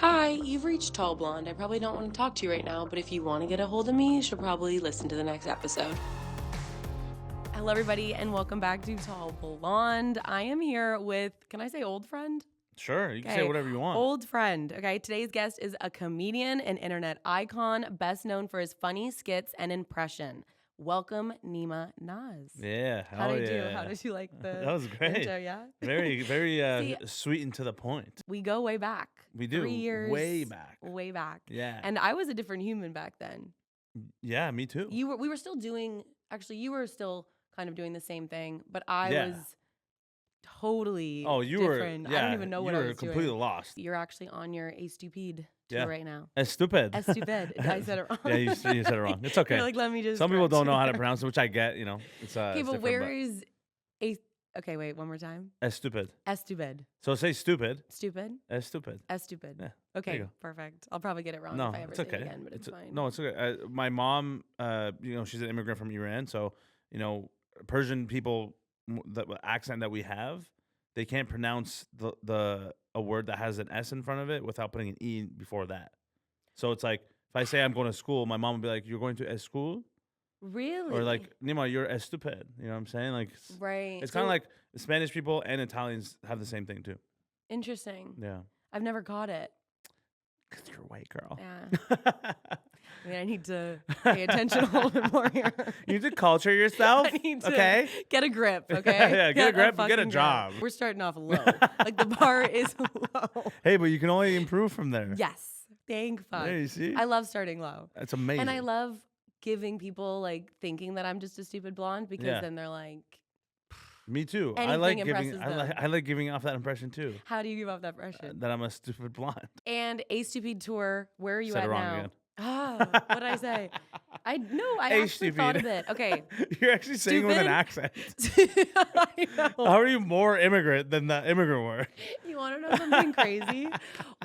Hi, you've reached Tall Blonde. I probably don't want to talk to you right now, but if you want to get a hold of me, you should probably listen to the next episode. Hello, everybody, and welcome back to Tall Blonde. I am here with, can I say old friend? Sure, you can say whatever you want. Old friend. Okay, today's guest is a comedian and internet icon, best known for his funny skits and impression. Welcome, Neema Naz. Yeah, How did you? How did you like the That was great. intro? Yeah, Very, very See, sweet and to the point. we go way back. We do. 3 years, Way back. way back. Yeah. And I was a different human back then. Yeah, me too. We were still doing. Actually, you were still kind of doing the same thing, but I Yeah. was totally. Oh, you different. were. Yeah, I don't even know what I You were was completely doing. lost. You're actually on your A Stupid tour Yeah. right now. Es stupid. A Stupid. I said it wrong. Yeah, you said it wrong. It's okay. You're like, let me just. Some people correct don't know you how to there. pronounce it, which I get. You know, it's Okay, it's but different, where is a? Okay, wait, one more time. Es stupid. A Stupid. So say stupid. Stupid. Es stupid. A Stupid. Yeah. Okay, you go. perfect. I'll probably get it wrong No, if I ever it's say okay. it again, but it's fine. No, it's okay. My mom, she's an immigrant from Iran, so Persian people, the accent that we have, they can't pronounce a word that has an S in front of it without putting an E before that. So it's like if I say I'm going to school, my mom would be like, "You're going to school?" Really? Or like, "Neema, you're stupid." You know what I'm saying? Like, right. it's kind of like Spanish people and Italians have the same thing too. Interesting. Yeah, I've never caught it. 'cause you're a white girl. Yeah. I mean, I need to pay attention a little bit more here. You need to culture yourself. I need to okay. get a grip, okay? Yeah, get a grip and get a fucking job. We're starting off low. Like the bar is low. Hey, but you can only improve from there. Yes. Thank fuck. There, you see? I love starting low. That's amazing. And I love giving people like thinking that I'm just a stupid blonde because Yeah. then they're like, Me too. anything I like impresses giving. them. I like giving off that impression too. how do you give off that impression? That I'm a stupid blonde. And A Stupid Tour, where are you Said it at wrong now? again. Oh, what did I say? I A actually thought of it. Okay. You're actually saying it with an accent. I know. How are you more immigrant than the immigrant were? You want to know something crazy?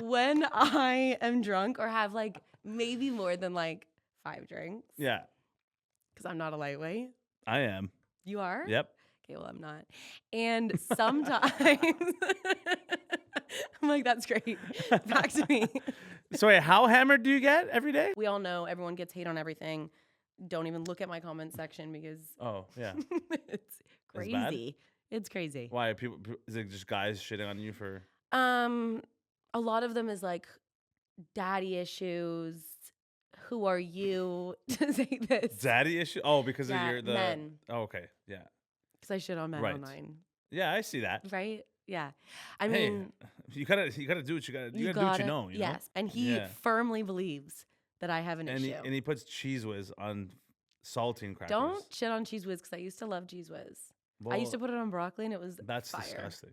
When I am drunk or have like maybe more than like 5 drinks, Yeah, because I'm not a lightweight. I am. You are? Yep. Okay, well, I'm not. And sometimes I'm like, that's great. Back to me. So wait, how hammered do you get every day? We all know everyone gets hate on everything. Don't even look at my comment section because Oh yeah. it's It's bad? crazy. It's crazy. Why people? Is it just guys shitting on you for? A lot of them is like daddy issues. Who are you to say this? Daddy issue? Oh, because Yeah, of your men. Oh, okay. Yeah. Because I shit on men Right. online, Yeah, I see that. right? Yeah. I Hey, mean, you gotta do what you gotta. You gotta do what you know. You know? yes. And he Yeah. firmly believes that I have an And issue. he puts cheese whiz on saltine crackers. Don't shit on Cheese Whiz because I used to love Cheese Whiz. I used to put it on broccoli and it was That's fire. disgusting.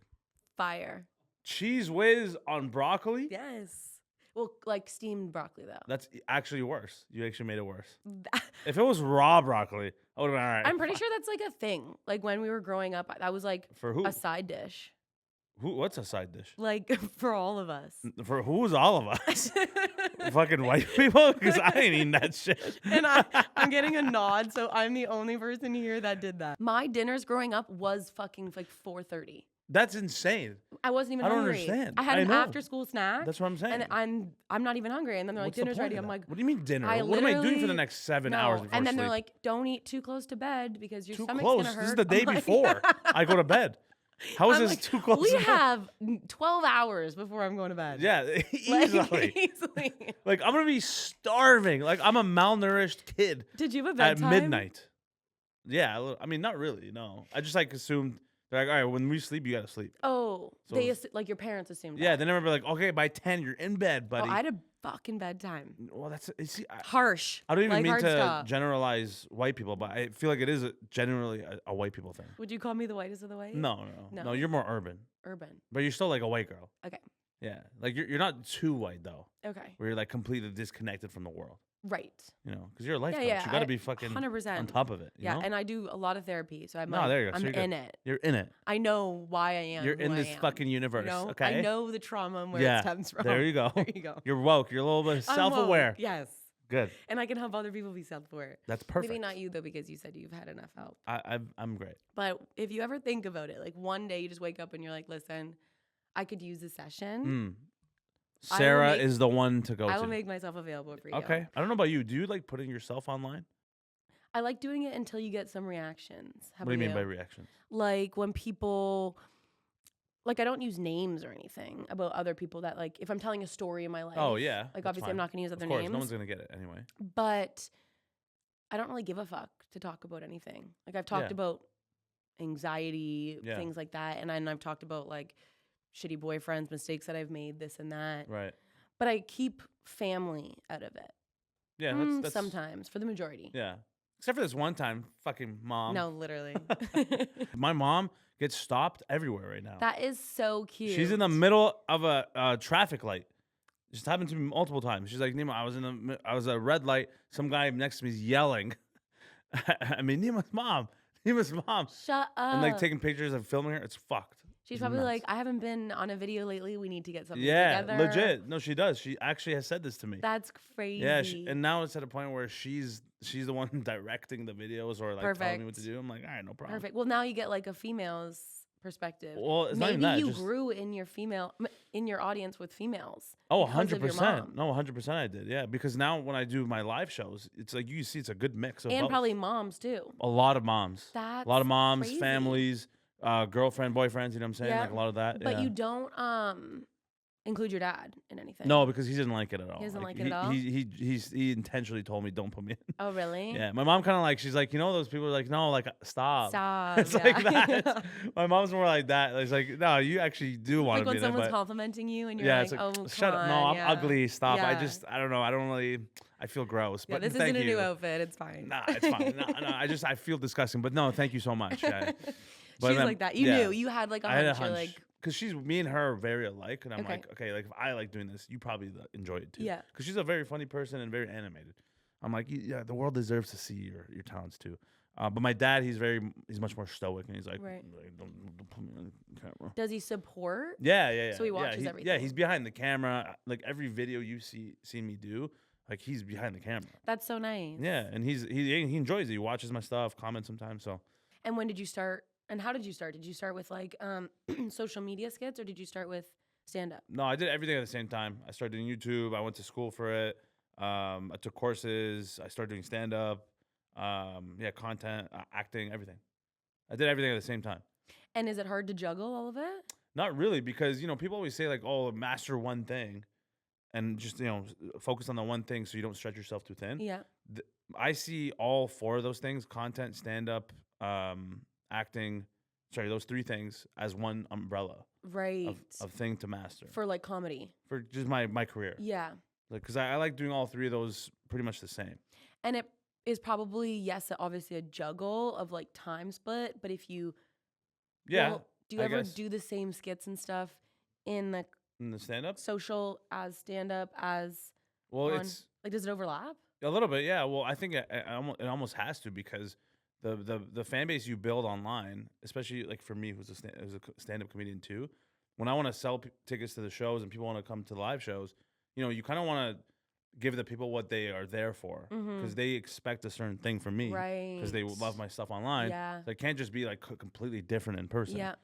Fire. Cheese whiz on broccoli? Yes. Well, like steamed broccoli though. That's actually worse. You actually made it worse. If it was raw broccoli, I would have been all right. I'm pretty sure that's like a thing. Like when we were growing up, that was like For who? a side dish. What's a side dish? Like for all of us. For who's all of us? Fucking white people? Because I ain't eating that shit. And I'm getting a nod, so I'm the only person here that did that. My dinners growing up was fucking like 4:30. That's insane. I wasn't even I don't hungry. understand. I had I an know. after school snack. That's what I'm saying. And I'm not even hungry. And then they're like, What's the dinner's point ready. of I'm that? like, What do you mean dinner? I What am I doing for the literally- next 7 no. hours before And then sleep? they're like, don't eat too close to bed because your too stomach's close. gonna hurt. This is the day I'm like- before I go to bed. How is I'm this like, too close? We to bed? have 12 hours before I'm going to bed. Yeah, Like, easily. easily. Like I'm gonna be starving. Like I'm a malnourished kid Did you have a at bedtime? midnight. Yeah, I mean not really. No, I just like assumed they're like, all right, when we sleep, you gotta sleep. Oh, So they it's- like your parents assumed Yeah, that. they never be like, okay, by 10 you're in bed, Oh, buddy. I had a fucking bedtime. Well, that's see, Harsh. I don't even like mean hard to stop. generalize white people, but I feel like it is generally a white people thing. Would you call me the whitest of the white? No, No. you're more urban, Urban. but you're still like a white girl. Okay. Yeah, like you're not too white though, Okay. where you're like completely disconnected from the world. Right. You know, because you're a life Yeah, coach. yeah, You got to I- be fucking 100%. on top of it. You Yeah, know? and I do a lot of therapy, so I'm No, like, there you go. So I'm you're good. in it. You're in it. I know why I am. You're who in I this am, fucking universe. You know? Okay. I know the trauma and where Yeah, it stems from. there you go. There you go. You're woke. You're a little bit I'm self-aware. woke, yes. Good. And I can help other people be self-aware. That's perfect. Maybe not you though, because you said you've had enough help. I'm great. But if you ever think about it, like one day you just wake up and you're like, listen, I could use a session. Mm. Sarah is the one to go to. I will make myself available for you. Okay. I don't know about you. Do you like putting yourself online? I like doing it until you get some reactions. What do you mean by reactions? Like when people, like I don't use names or anything about other people that like, if I'm telling a story in my life. Oh, yeah. Like obviously I'm not going to use other names. Of course, names. no one's going to get it anyway. But I don't really give a fuck to talk about anything. Like I've talked about anxiety, things like that. And I've talked about like shitty boyfriends, mistakes that I've made, this and that. Right. But I keep family out of it. Yeah, that's sometimes, for the majority. Yeah. Except for this one time, fucking mom. No, literally. My mom gets stopped everywhere right now. That is so cute. She's in the middle of a traffic light. It's happened to me multiple times. She's like, Neema, I was at a red light. Some guy next to me is yelling. I mean, Neema's mom. Shut up. And like taking pictures of filming her. It's fucked. She's probably like, I haven't been on a video lately. We need to get something together. together. Yeah, legit. No, she does. She actually has said this to me. That's crazy. Yeah, and now it's at a point where she's the one directing the videos or like telling me what to do. I'm like, all right, no problem. Perfect. Well, now you get like a female's perspective. Well, it's maybe not even that. You grew in your audience with females. Oh, 100%. No, 100% I did. Yeah, because now when I do my live shows, it's like you see it's a good mix of and both. Probably moms too. A lot of moms. That's a lot of moms, crazy. Families, girlfriend, boyfriends. You know what I'm saying? Like a lot of that. But you don't include your dad in anything. No, because he didn't like it at all. He doesn't like it at all. He intentionally told me don't put me in. Oh really? Yeah, my mom kind of like she's like those people are like no like stop. It's yeah. like that. My mom's more like that. It's like no, you actually do want to be like when in someone's it, complimenting you and you're yeah, like, it's oh shut up. No, I'm ugly. Stop. Yeah. I don't know. I don't really. I feel gross. Yeah, but this thank isn't you. a new outfit. It's fine. Nah, it's fine. No, I feel disgusting. But no, thank you so much. Yeah. She's like that. You knew. You had like a hunch. You're like, because me and her are very alike, and I'm like, okay, like if I like doing this, you probably enjoy it too. Yeah. Because she's a very funny person and very animated. I'm like, yeah, the world deserves to see your talents too. But my dad, he's much more stoic, and he's like, don't put me on camera. Does he support? Yeah. So he watches everything. Yeah, he's behind the camera. Like every video you see me do, like he's behind the camera. That's so nice. Yeah, and he enjoys it. He watches my stuff, comments sometimes. So. And when did you start? And how did you start? Did you start with like social media skits, or did you start with stand up? No, I did everything at the same time. I started doing YouTube. I went to school for it. I took courses. I started doing stand up. Content, acting, everything. I did everything at the same time. And is it hard to juggle all of it? Not really, because people always say like, "Oh, master one thing," and just focus on the one thing so you don't stretch yourself too thin. Yeah. I see all four of those things: content, stand up, acting. Sorry, those three things as one umbrella. Right. Of thing to master. For like comedy. For just my career. Yeah. Like, because I like doing all three of those pretty much the same. And it is probably, obviously a juggle of like time split, but if you do you ever do the same skits and stuff in the stand-up? Social as stand-up as it's like, does it overlap? A little bit, yeah. Well, I think it almost has to, because the fan base you build online, especially like for me, who's a stand-up comedian too, when I want to sell tickets to the shows and people want to come to live shows, you kind of want to give the people what they are there for, because they expect a certain thing from me, right? Because they love my stuff online. Yeah, so it can't just be like completely different in person. Yeah,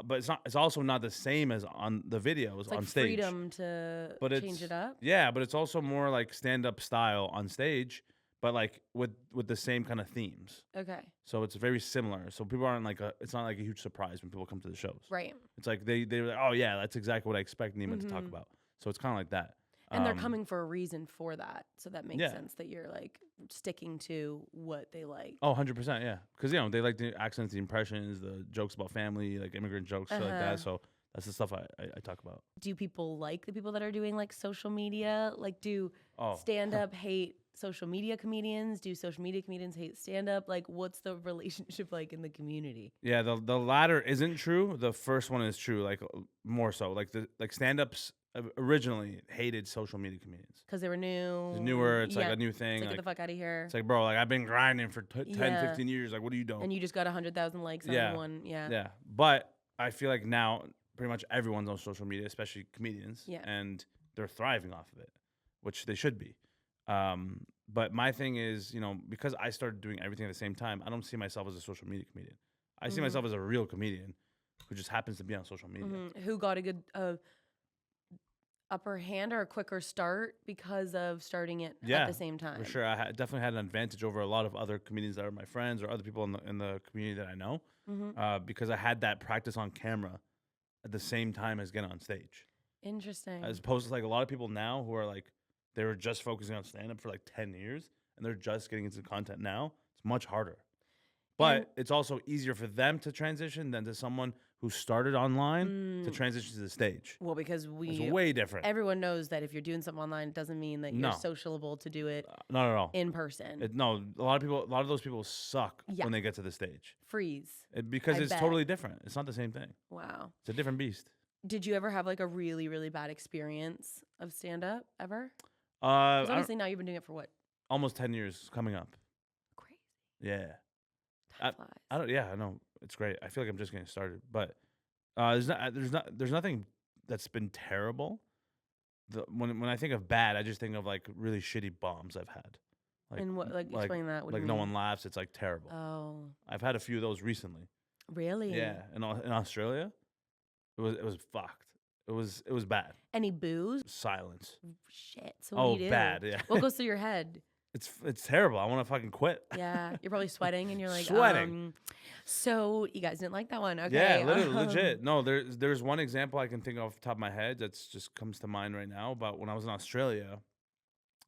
but it's not. It's also not the same as on the videos it's like on stage. Freedom to change it up. Yeah, but it's also more like stand-up style on stage, but like with the same kind of themes. Okay. So it's very similar. So people aren't like it's not like a huge surprise when people come to the shows. Right. It's like they're like, oh yeah, that's exactly what I expect Neema to talk about. So it's kind of like that. And they're coming for a reason for that. So that makes sense that you're like sticking to what they like. Oh, 100%, yeah. Because, they like the accents, the impressions, the jokes about family, like immigrant jokes, shit like that. So that's the stuff I talk about. Do people like the people that are doing like social media? Like, do stand-up hate social media comedians? Do social media comedians hate stand-up? Like, what's the relationship like in the community? Yeah, the latter isn't true. The first one is true, like more so. Like stand-ups originally hated social media comedians because they were new. It's newer. It's like a new thing. It's like, get the fuck out of here. It's like, bro, like I've been grinding for 10, 15 years. Like, what are you doing? And you just got 100,000 likes on one. Yeah. Yeah. But I feel like now pretty much everyone's on social media, especially comedians. Yeah. And they're thriving off of it, which they should be. But my thing is, because I started doing everything at the same time, I don't see myself as a social media comedian. I see myself as a real comedian who just happens to be on social media. Who got a good upper hand or a quicker start because of starting it at the same time. For sure. I definitely had an advantage over a lot of other comedians that are my friends or other people in the community that I know, because I had that practice on camera at the same time as getting on stage. Interesting. As opposed to like a lot of people now who are like, they were just focusing on stand-up for like 10 years and they're just getting into content now. It's much harder. But it's also easier for them to transition than to someone who started online to transition to the stage. Well, because it's way different. Everyone knows that if you're doing something online, it doesn't mean that you're sociable to do it not at all. in person. No, a lot of those people suck when they get to the stage. Freeze. Because it's totally different. It's not the same thing. Wow. It's a different beast. Did you ever have like a really, really bad experience of stand-up ever? Obviously now you've been doing it for what? Almost 10 years coming up. Crazy. Yeah. Time flies. I know. It's great. I feel like I'm just getting started, but there's nothing that's been terrible. When I think of bad, I just think of like really shitty bombs I've had. Like, and what, like explain that? What like do you no mean? one laughs. It's like terrible. Oh. I've had a few of those recently. Really? Yeah. In Australia, it was fucked. It was bad. Any boos? Silence. Shit. So what do you do? Bad. Yeah. What goes through your head? It's terrible. I want to fucking quit. Yeah, you're probably sweating, and you're like, sweating. So you guys didn't like that one, okay? Yeah, literally, legit. No, there's one example I can think of off the top of my head that's just comes to mind right now. But when I was in Australia,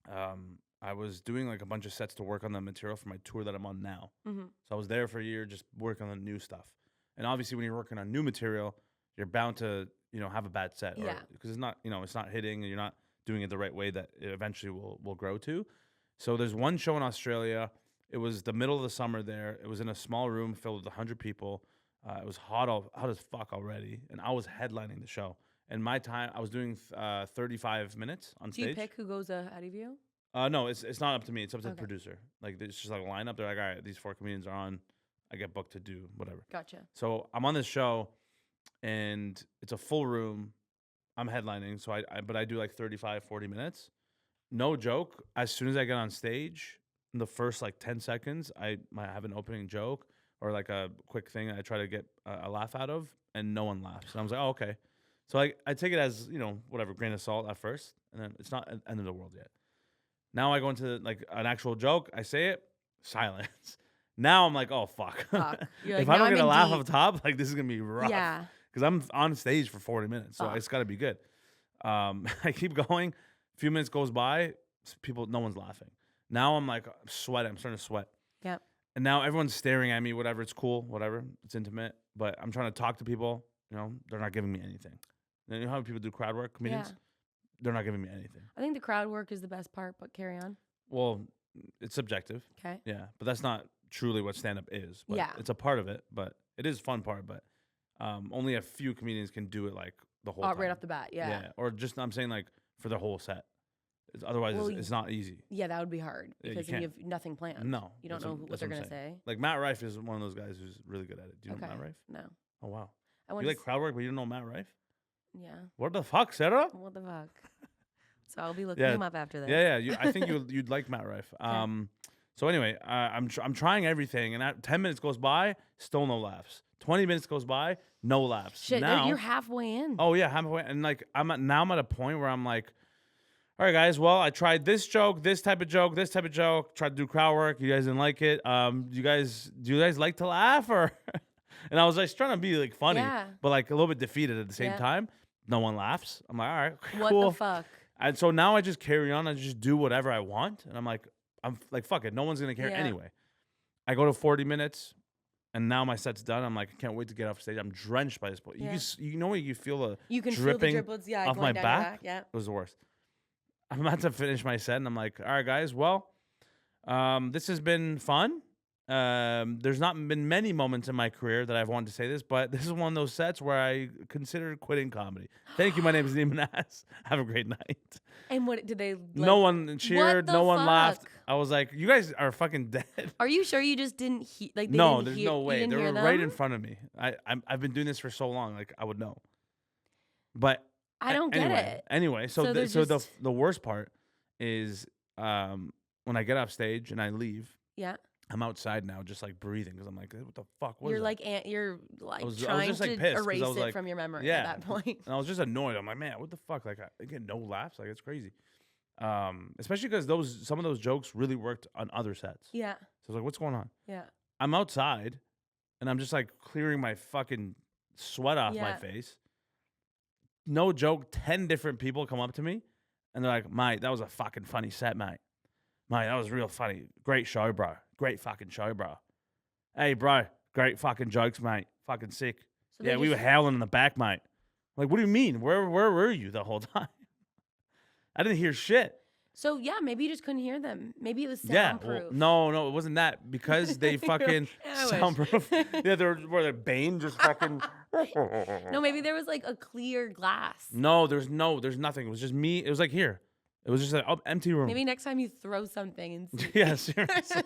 I was doing like a bunch of sets to work on the material for my tour that I'm on now. So I was there for a year, just working on the new stuff. And obviously, when you're working on new material, you're bound to have a bad set, because it's not it's not hitting, and you're not doing it the right way that it eventually will grow to. So there's one show in Australia. It was the middle of the summer there. It was in a small room filled with 100 people. It was hot as fuck already, and I was headlining the show. And my time, I was doing 35 minutes on stage. Do you pick who goes ahead of you? No, it's not up to me. It's up to the producer. Like, it's just like a lineup. They're like, all right, these 4 comedians are on. I get booked to do whatever. Gotcha. So I'm on this show, and it's a full room. I'm headlining, so but I do like 35, 40 minutes. No joke. As soon as I get on stage, in the first like 10 seconds, I might have an opening joke or like a quick thing I try to get a laugh out of, and no one laughs. And I was like, oh, okay. So I take it as, whatever, grain of salt at first, and then it's not the end of the world yet. Now I go into like an actual joke. I say it, silence. Now I'm like, oh, fuck. If I don't get a laugh up top, like, this is going to be rough. Yeah. Because I'm on stage for 40 minutes, so it's got to be good. I keep going. A few minutes goes by, no one's laughing. Now I'm like sweating. I'm starting to sweat. Yep. And now everyone's staring at me, whatever. It's cool, whatever. It's intimate. But I'm trying to talk to people. They're not giving me anything. You know how people do crowd work, comedians? Yeah. They're not giving me anything. I think the crowd work is the best part, but carry on. Well, it's subjective. Okay. Yeah, but that's not truly what stand-up is. But it's a part of it, but it is a fun part. But only a few comedians can do it like the whole time. Right off the bat, yeah. Or just, I'm saying, like, for the whole set. Otherwise, it's not easy. Yeah, that would be hard because then you have nothing planned. No. You don't know what they're going to say. Like, Matt Rife is one of those guys who's really good at it. Do you know Matt Rife? No. Oh, wow. You like crowd work, but you don't know Matt Rife? Yeah. What the fuck, Sarah? What the fuck? So I'll be looking him up after this. Yeah. I think you'd like Matt Rife. So anyway, I'm trying everything, and 10 minutes goes by, still no laughs. 20 minutes goes by, no laughs. Shit, now, you're halfway in. Oh yeah, halfway, and like I'm at a point where I'm like, all right, guys. Well, I tried this joke, this type of joke, tried to do crowd work. You guys didn't like it. Do you guys like to laugh or? And I was like trying to be like funny, but like a little bit defeated at the same time. No one laughs. I'm like, all right, cool. What the fuck? And so now I just carry on. I just do whatever I want, and I'm like, fuck it. No one's gonna care anyway. I go to 40 minutes, and now my set's done. I'm like, I can't wait to get off stage. I'm drenched by this point. You know when you feel dripping feel the driplets, off my back? Yeah, it was the worst. I'm about to finish my set, and I'm like, all right, guys. Well, this has been fun. There's not been many moments in my career that I've wanted to say this, but this is one of those sets where I considered quitting comedy. Thank you. My name is Neema. Have a great night. And what did they? No one cheered. No one laughed. I was like, you guys are fucking dead. Are you sure you just didn't hear? Like, no, there's no way. They were right in front of me. I've been doing this for so long. Like, I would know. But I don't get it. Anyway, so the worst part is when I get off stage and I leave. Yeah. I'm outside now, just like breathing because I'm like, what the fuck was You're that? like I was trying just like to pissed 'cause erase I was it like, from your memory yeah, at that point. and I was just annoyed. I'm like, man, what the fuck? Like, I get no laughs. Like, it's crazy. Especially because some of those jokes really worked on other sets. Yeah. So I was like, what's going on? Yeah. I'm outside, and I'm just like clearing my fucking sweat off my face. No joke, 10 different people come up to me, and they're like, mate, that was a fucking funny set, mate. Mate, that was real funny. Great show, bro. Great fucking show, bro. Hey, bro, great fucking jokes, mate. Fucking sick. So Yeah, we were howling in the back, mate. Like, what do you mean? Where were you the whole time? I didn't hear shit. So yeah, maybe you just couldn't hear them. Maybe it was Yeah, soundproof. well, no, it wasn't that because they fucking soundproof. Yeah, they're Bane just fucking. No, maybe there was like a clear glass. No, there's nothing. It was just me. It was like here. It was just an empty room. Maybe next time you throw something and see. Yeah, seriously.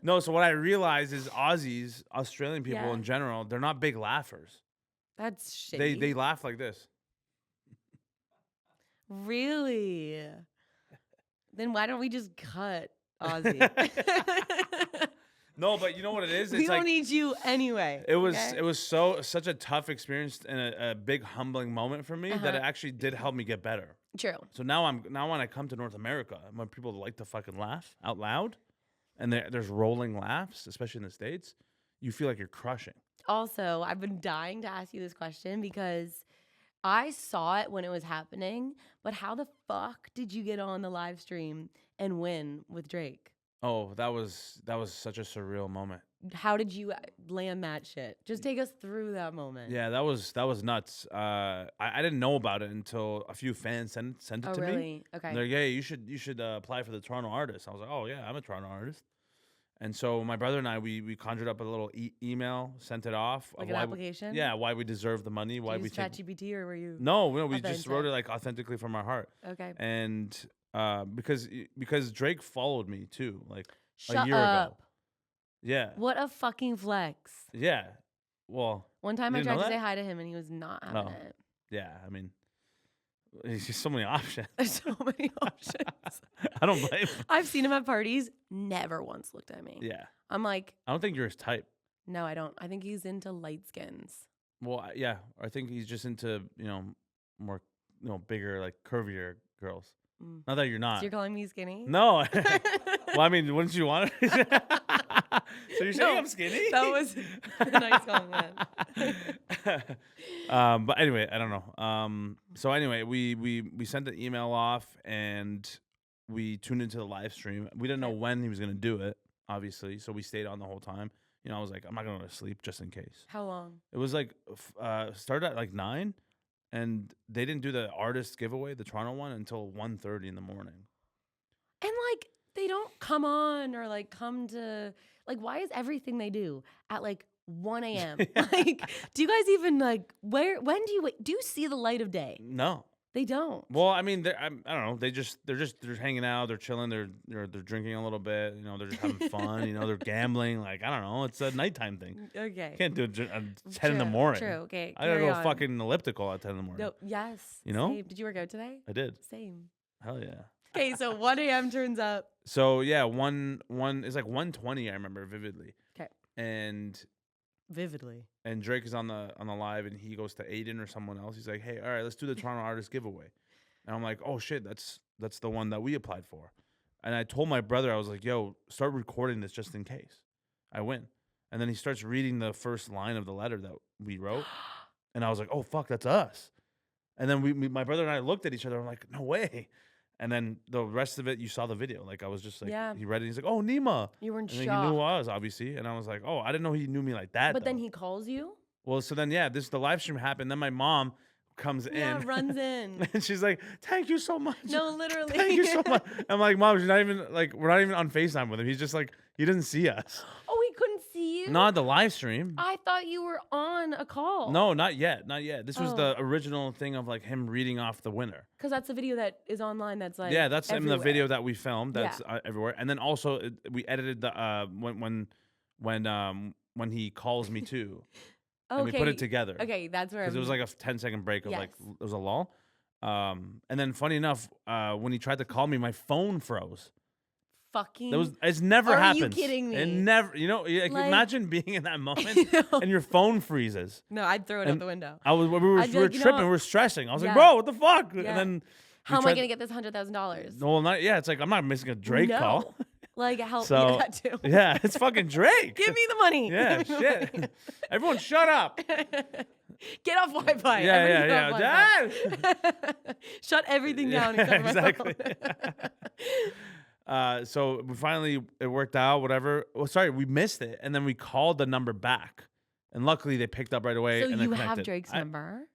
No, so what I realized is Aussies, Australian people in general, they're not big laughers. That's shitty. They laugh like this. Really? Then why don't we just cut Aussie? No, but you know what it is? We don't need you anyway. It was such a tough experience and a big humbling moment for me that it actually did help me get better. True. So now when I come to North America, when people like to fucking laugh out loud, and there's rolling laughs, especially in the States, you feel like you're crushing. Also, I've been dying to ask you this question because I saw it when it was happening, but how the fuck did you get on the live stream and win with Drake? Oh, that was such a surreal moment. How did you land that shit? Just take us through that moment. Yeah, that was nuts. I didn't know about it until a few fans sent it to me. Okay. And they're like, yeah, you should apply for the Toronto artist. I was like, oh yeah, I'm a Toronto artist. And so my brother and I, we conjured up a little email, sent it off. Like an application? Why we deserve the money. Why we use ChatGPT or were you? No, we just wrote it like authentically from our heart. Okay. And because Drake followed me too, like Shut a year up. ago. Yeah. What a fucking flex. Yeah. Well. One time I tried to say hi to him and he was not having it. Yeah, I mean, there's just so many options. There's so many options. I don't blame him. I've seen him at parties, never once looked at me. Yeah. I'm like, I don't think you're his type. No, I don't. I think he's into light skins. Well, yeah. I think he's just into, more, bigger, like curvier girls. Not that you're not. So you're calling me skinny? No. Well, I mean, wouldn't you want it? So you're saying I'm skinny? That was a nice comment. But anyway, I don't know. So anyway, we sent the email off and we tuned into the live stream. We didn't know when he was going to do it, obviously. So we stayed on the whole time. I was like, I'm not going to sleep just in case. How long? It was like, started at like 9. And they didn't do the artist giveaway, the Toronto one, until 1:30 in the morning. And like, they don't come on or like come to, like, why is everything they do at like 1 a.m.? Like, do you guys even like, when do you see the light of day? No. They don't. Well, I mean, I don't know. They're just hanging out. They're chilling. They're drinking a little bit. They're just having fun. They're gambling. Like, I don't know. It's a nighttime thing. Okay. You can't do it at 10 in the morning. True. Okay. I gotta go fucking elliptical at 10 in the morning. No. Yes. Same. Did you work out today? I did. Same. Hell yeah. Okay, so 1 a.m. turns up. So yeah, one it's like 1:20. I remember vividly. Okay. Vividly. And Drake is on the live, and he goes to Aiden or someone else. He's like, "Hey, all right, let's do the Toronto artist giveaway." And I'm like, "Oh shit, that's the one that we applied for." And I told my brother, I was like, "Yo, start recording this just in case I win." And then he starts reading the first line of the letter that we wrote, and I was like, "Oh fuck, that's us." And then my brother and I looked at each other. I'm like, "No way." And then the rest of it, you saw the video. Like, I was just like, he read it. He's like, "Oh, Neema." You were in and shock. Then he knew who I was, obviously. And I was like, "Oh, I didn't know he knew me like that." But then he calls you? Well, so then, the live stream happened. Then my mom comes in. Runs in. And she's like, "Thank you so much." No, literally. "Thank you so much." I'm like, "Mom, she's not even, like, we're not even on FaceTime with him. He's just like, he doesn't see us." Oh, he couldn't see you? Not the live stream. I thought you were on a call. No, not yet. Not yet. This was the original thing of, like, him reading off the winner. Because that's the video that is online that's, like, yeah, that's everywhere. in the video that we filmed. That's everywhere. And then also, we edited the, when he calls me too. And we put it together. Okay, that's where. Because it was like a 10-second break of like, there was a lull. And then funny enough, when he tried to call me, my phone froze. fucking. It's never happens. Are you kidding me? It never. Like, imagine being in that moment and your phone freezes. No, I'd throw it out the window. We were tripping. We were stressing. I was like, bro, what the fuck? Yeah. And then how am I gonna get this $100,000? No, not. Yeah, it's like I'm not missing a Drake call. Like, help so, me that too. Yeah, it's fucking Drake. Give me the money. Yeah, shit. Everyone shut up. Get off Wi-Fi. Yeah. Dad! Shut everything down except exactly. So we finally, it worked out, whatever. Well, sorry, we missed it. And then we called the number back. And luckily they picked up right away. So and you have Drake's number?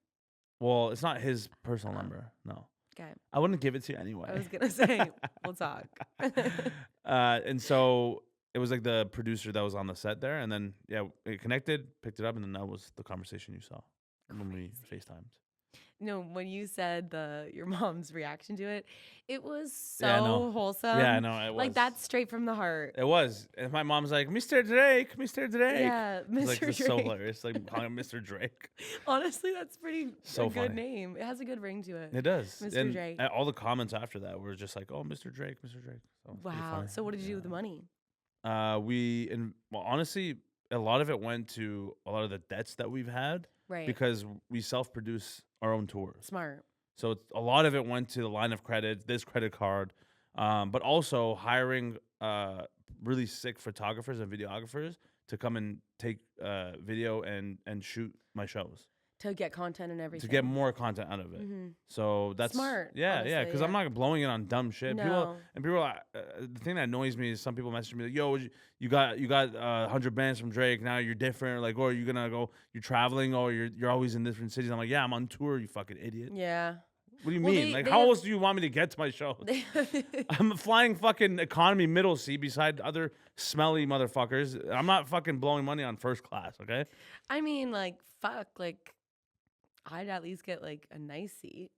Well, it's not his personal number. No. Okay. I wouldn't give it to you anyway. I was going to say, we'll talk. And so it was like the producer that was on the set there. And then, it connected, picked it up. And then that was the conversation you saw when we FaceTimed. No, when you said your mom's reaction to it, it was so wholesome. Yeah, I know. It was. Like, that's straight from the heart. It was. And my mom's like, Mr. Drake, Mr. Drake. Yeah, Mr. Like, Drake. It's so hilarious. Like, calling him Mr. Drake. Honestly, that's pretty so a funny. good name. It has a good ring to it. It does. Mr. Drake. And all the comments after that were just like, oh, Mr. Drake, Mr. Drake. So wow. So what did you do with the money? Honestly, a lot of it went to a lot of the debts that we've had. Right. Because we self-produce our own tours. Smart. So a lot of it went to the line of credit, this credit card, but also hiring really sick photographers and videographers to come and take video and shoot my shows. To get content and everything. To get more content out of it. Mm-hmm. So that's smart. Yeah, because I'm not blowing it on dumb shit. No. People, the thing that annoys me is some people message me like, "Yo, you got 100 bands from Drake. Now you're different. Like, or you're traveling, or you're always in different cities." I'm like, "Yeah, I'm on tour. You fucking idiot." Yeah. What do you mean? How else do you want me to get to my show? I'm flying fucking economy middle seat beside other smelly motherfuckers. I'm not fucking blowing money on first class. Okay. I mean, like, fuck, like. I'd at least get like a nice seat.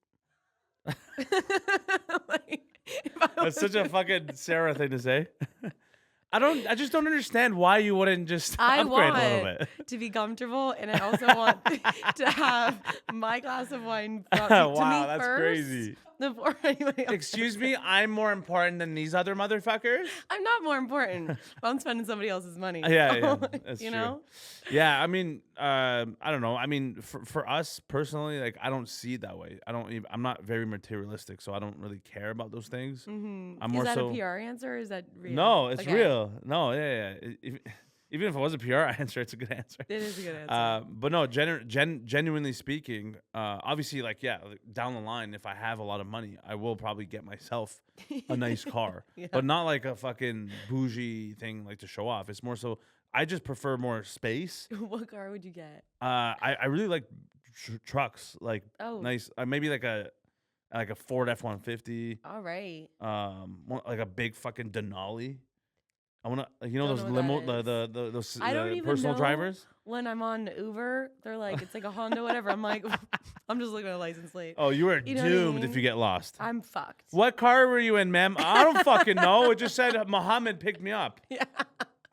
That's such a fucking Sarah thing to say. I just don't understand why you wouldn't just upgrade a little bit. To be comfortable, and I also want to have my glass of wine brought wow, to me that's first crazy. Before anybody else. Excuse me, I'm more important than these other motherfuckers? I'm not more important. I'm spending somebody else's money. Yeah, that's you true. know? Yeah, I mean, I don't know. I mean, for us personally, like, I don't see it that way. I'm not very materialistic, so I don't really care about those things. Mm-hmm. I'm more is that so a PR answer, or is that real? No, it's real. No, yeah. Even if it was a PR answer, it's a good answer. It is a good answer. But no, genuinely speaking, obviously, like, down the line, if I have a lot of money, I will probably get myself a nice car, but not like a fucking bougie thing, like, to show off. It's more so, I just prefer more space. What car would you get? I really like trucks, like, oh, nice, maybe like a Ford F-150. All right. Like a big fucking Denali. I want to, those know limo, what that those I don't even personal know drivers. When I'm on Uber, they're like, it's like a Honda, whatever. I'm like, I'm just looking at a license plate. Oh, you are You know what I doomed mean? if you get lost. I'm fucked. What car were you in, ma'am? I don't fucking know. It just said Muhammad picked me up. Yeah.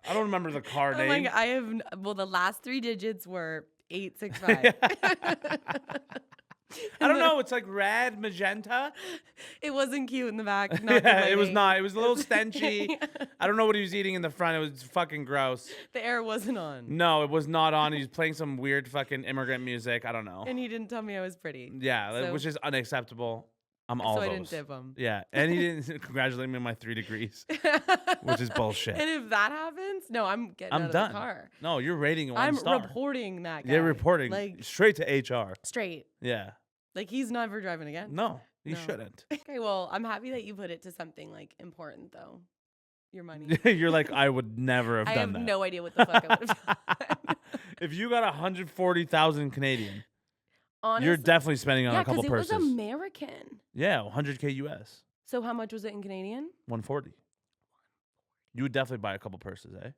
I don't remember the car I'm name. like, the last 3 digits were 865. I don't know. It's like red, magenta. It wasn't cute in the back. It was not. It was a little stenchy. I don't know what he was eating in the front. It was fucking gross. The air wasn't on. No, it was not on. He was playing some weird fucking immigrant music. I don't know. And he didn't tell me I was pretty. Yeah, which is unacceptable. I'm all so those. I didn't tip him. Yeah, and he didn't congratulate me on my 3 degrees, which is bullshit. And if that happens, no, I'm getting out of done. the car. No, you're rating it 1 I'm star. reporting that guy. You're reporting like straight to HR. straight. Yeah. Like, he's never driving again. No, you No. shouldn't. Okay, well, I'm happy that you put it to something like important though. Your money. You're like, I would never have I done have that. no idea what the fuck I would have done. If you got 140,000 Canadian, Honestly, you're definitely spending on a couple purses. Yeah, because it was American. Yeah, 100K US. So how much was it in Canadian? 140. You would definitely buy a couple purses, eh?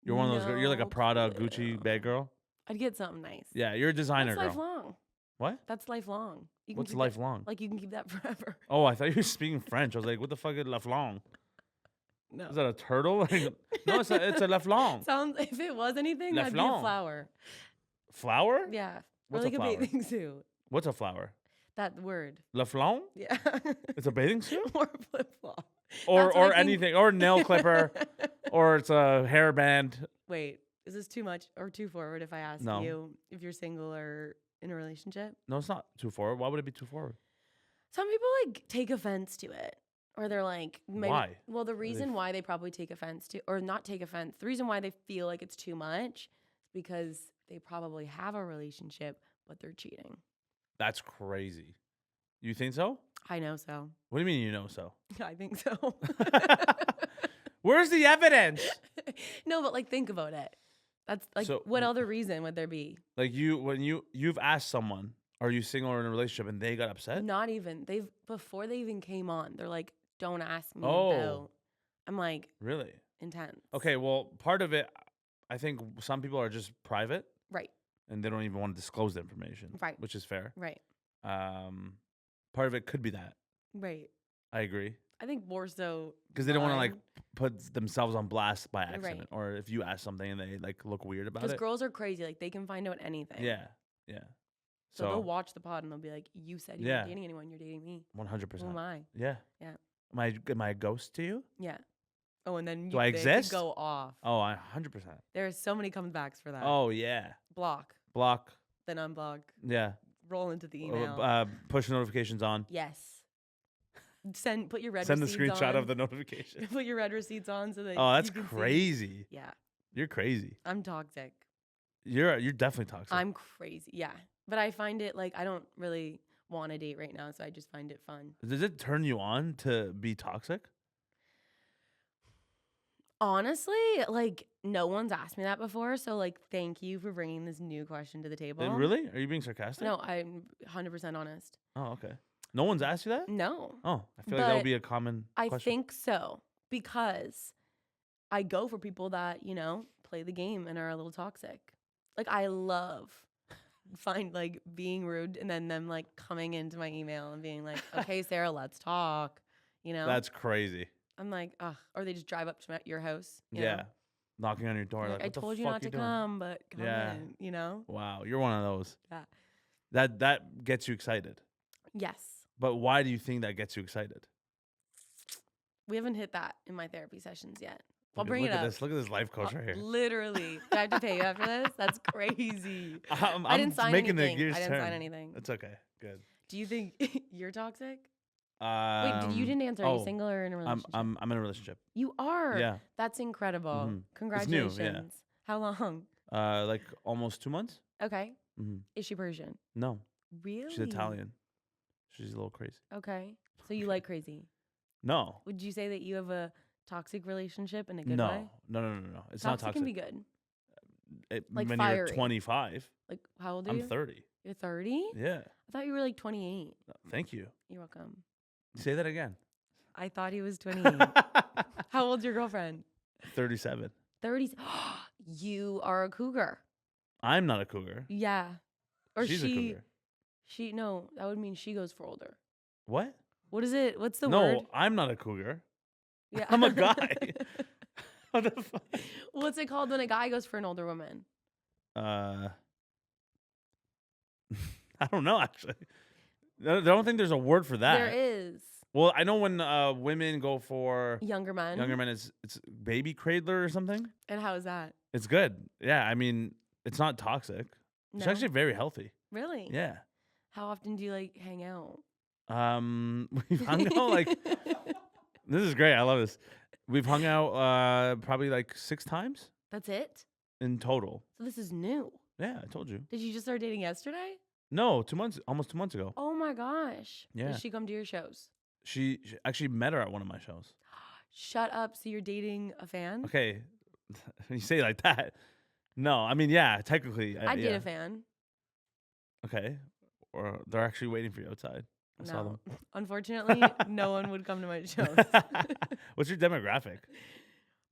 You're one of those girls. You're like a No Prada, clue. Gucci bag girl. I'd get something nice. Yeah, you're a designer That's girl. lifelong. What? That's lifelong. You can What's keep lifelong? That, like, you can keep that forever. Oh, I thought you were speaking French. I was like, what the fuck is lifelong? No. Is that a turtle? No, it's a lifelong. Sounds. If it was anything, that'd be a Lifelong. flower. Flower? Yeah. What's really a good flower? bathing suit. What's a flower? That word. Lifelong? Yeah. It's a bathing suit? Or flip flop. or anything, or nail clipper, or it's a hairband. Wait, is this too much or too forward if I ask No. you if you're single or in a relationship? No, it's not too forward. Why would it be too forward? Some people like take offense to it. Or they're like, maybe, Why? Well, the reason why they probably take offense to, or not take offense, the reason why they feel like it's too much is because they probably have a relationship, but they're cheating. That's crazy. You think so? I know so. What do you mean you know so? I think so. Where's the evidence? No, but like think about it. That's like, So- what other reason would there be? Like when you've asked someone, are you single or in a relationship, and they got upset? Not even. Before they even came on, they're like, don't ask me Oh. about. I'm like, Really? intense. Okay, well, part of it, I think some people are just private Right, and they don't even want to disclose the information. Right. Which is fair. right, Part of it could be that. right. I agree. I think more so. Because they don't want to like mine. put themselves on blast by Right. accident, or if you ask something and they like look weird about Because it. girls are crazy. Like, they can find out anything. Yeah, yeah. So they'll watch the pod and they'll be like, you said you Yeah. weren't dating anyone. You're dating me. 100%. Who am I? Yeah. Yeah. Am I a ghost to you? Yeah. Oh, and then Do I they could exist? go off. Oh, 100%. There's so many comebacks for that. Oh yeah. Block, Block. then unblock, Yeah. roll into the email. Push notifications on. Yes. Put your red Send the receipts screenshot on. of the notification. Put your red receipts on so that Oh, that's you can see. crazy. Yeah. You're crazy. I'm toxic. You're definitely toxic. I'm crazy. Yeah. But I find it like I don't really want to date right now, so I just find it fun. Does it turn you on to be toxic? Honestly, like no one's asked me that before, so like thank you for bringing this new question to the table. Really? Are you being sarcastic? No, I'm 100% honest. Oh, okay. No one's asked you that? No. Oh, I feel like that would But be a common I question. think so because I go for people that, play the game and are a little toxic. Like I love being rude and then them like coming into my email and being like, "Okay, Sarah, let's talk." That's crazy. I'm like, "Ugh," or they just drive up to your house. Yeah. know? Knocking on your door Like, like, I what the told you fuck not to doing? come, but come Yeah. in, Wow, you're one of those. Yeah. That gets you excited. Yes. But why do you think that gets you excited? We haven't hit that in my therapy sessions yet. I'll Look bring at it up. this. Look at this life coach right here. Literally. Do I have to pay you after this? That's crazy. I'm I didn't sign making anything. the gears I didn't turn. sign anything. It's okay. Good. Do you think you're toxic? Wait, you didn't answer. Are you single or in a relationship? I'm in a relationship. You are? Yeah. That's incredible. Mhm. Congratulations. yeah. How long? Like almost 2 months. Okay. Mm-hmm. Is she Persian? No, Really? she's Italian. She's a little crazy. Okay. So you like crazy. No. Would you say that you have a toxic relationship in a good No. way? No. It's not toxic. can be good. like when fiery. you're 25, Like, how old are I'm you? 30. You're 30? Yeah. I thought you were like 28. Thank you. You're welcome. Say that again. I thought he was 28. How old's your girlfriend? 37. 30. You are a cougar. I'm not a cougar. Yeah. Or She's a cougar. No, that would mean she goes for older. What? What is it? What's the No, word? I'm not a cougar. Yeah. I'm a guy. What the fuck? What's it called when a guy goes for an older woman? I don't know actually. I don't think there's a word for that. There is. Well, I know when women go for Younger men. it's baby cradler or something. And how is that? It's good. Yeah, I mean, it's not toxic. It's No? actually very healthy. Really? Yeah. How often do you like hang out? We've hung out like this is great. I love this. We've hung out probably like 6 times That's it? in total. So this is new. Yeah, I told you. Did you just start dating yesterday? No, 2 months, almost 2 months ago. Oh my gosh. Yeah. Does she come to your shows? She actually met her at one of my shows. Shut up. So you're dating a fan? Okay, you say it like that. No, I mean, yeah, technically. I date yeah. a fan. Okay, or they're actually waiting for you outside. I saw them. Unfortunately, no one would come to my shows. What's your demographic?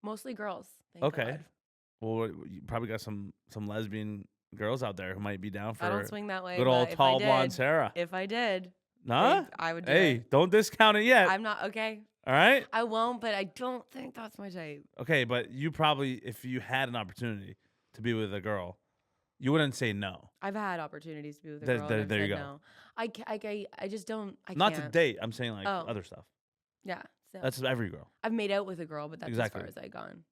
Mostly girls. Thank Okay. God. Well, you probably got some lesbian girls out there who might be down for I don't swing that way. good old but if tall I did, blonde Sarah. If I did, Nah? I would do Hey, it. don't discount it yet. I'm not okay. All right? I won't, but I don't think that's my type. Okay, but you probably, if you had an opportunity to be with a girl, you wouldn't say no. I've had opportunities to be with a There- girl. there- and I've there you said go. No. I just don't. I Not can't. to date. I'm saying like Oh. other stuff. Yeah. So That's every girl. I've made out with a girl, but that's Exactly. as far as I've gone.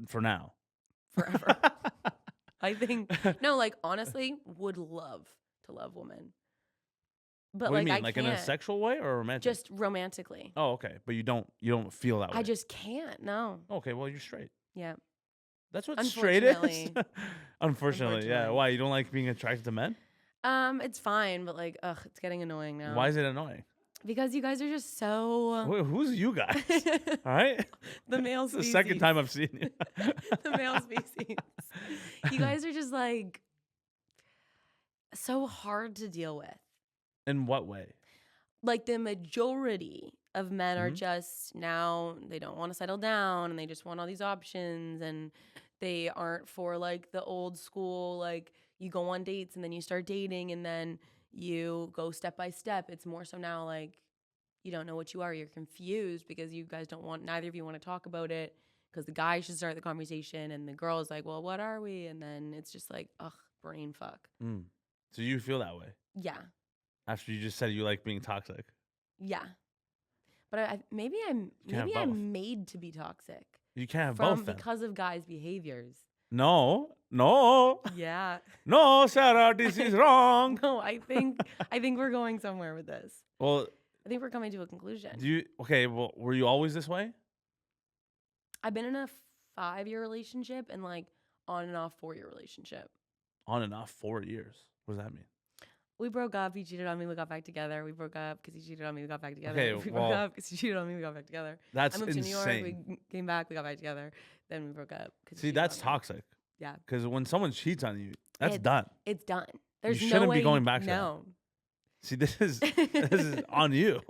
For now. Forever. I think no, like honestly, would love to love women. But What do like you mean? I Like can't. in a sexual way or romantic? Just romantically. Oh, okay. But you don't feel that way. I just can't. No. Okay, well you're straight. Yeah. That's what straight is. Unfortunately. Unfortunately, yeah. Why? You don't like being attracted to men? It's fine, but like, it's getting annoying now. Why is it annoying? Because you guys are just so Who's you guys? All right. the male It's the species. second time I've seen you. The male species. You guys are just like so hard to deal with. In what way? Like the majority of men are Mhm. just now they don't want to settle down and they just want all these options and they aren't for like the old school like you go on dates and then you start dating and then you go step by step. It's more so now like you don't know what you are. You're confused because you guys don't want neither of you want to talk about it because the guy should start the conversation and the girl is like, well, what are we? And then it's just like, ugh, brain fuck. Mm. So you feel that way Yeah. after you just said you like being toxic? Yeah. But maybe can't have both. I'm made to be toxic You can't have from both then. because of guys' behaviors. No, Yeah. no, Sarah, this is wrong. No, I think we're going somewhere with this. Well, I think we're coming to a conclusion. well, were you always this way? I've been in a 5-year relationship and like on and off 4-year relationship. On and off 4 years. What does that mean? We broke up. He cheated on me. We got back together. We broke up because he cheated on me. We got back together. Okay, we well, broke up because he cheated on me. We got back together. That's I moved insane. to New York. We came back. We got back together. Then we broke up. See, that's toxic. Yeah. Because when someone cheats on you, that's done. It's done. There's you no shouldn't way be going back to no. that. See, this is on you.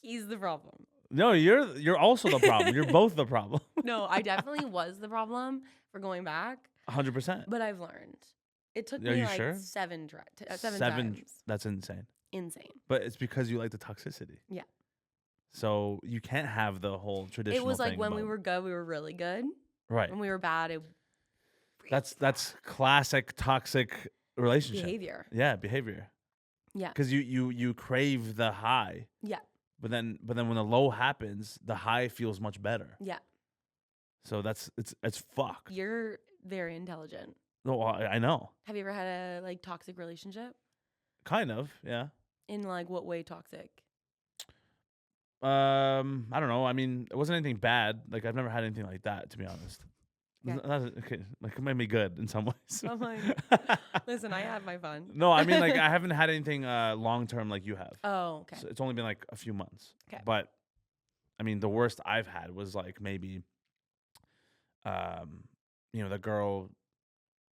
He's the problem. No, you're also the problem. You're both the problem. No, I definitely was the problem for going back. 100%. But I've learned. It took Are me you like sure? 7 times. That's insane. Insane. But it's because you like the toxicity. Yeah. So you can't have the whole traditional. It was like thing when we about- were good, we were really good. right. When we were bad, it That's classic toxic relationship behavior. Yeah, behavior. Yeah. Because you crave the high. Yeah. But then when the low happens, the high feels much better. Yeah. So it's fucked. You're very intelligent. No, I know. Have you ever had a like toxic relationship? Kind of, yeah. In like what way toxic? I don't know. I mean, it wasn't anything bad. Like I've never had anything like that, to be honest. Okay. Okay, like it made me good in some ways. I'm like, listen, I had my fun. No, I mean like I haven't had anything long term like you have. Oh, okay. So it's only been like a few months. Okay. But I mean, the worst I've had was like maybe, the girl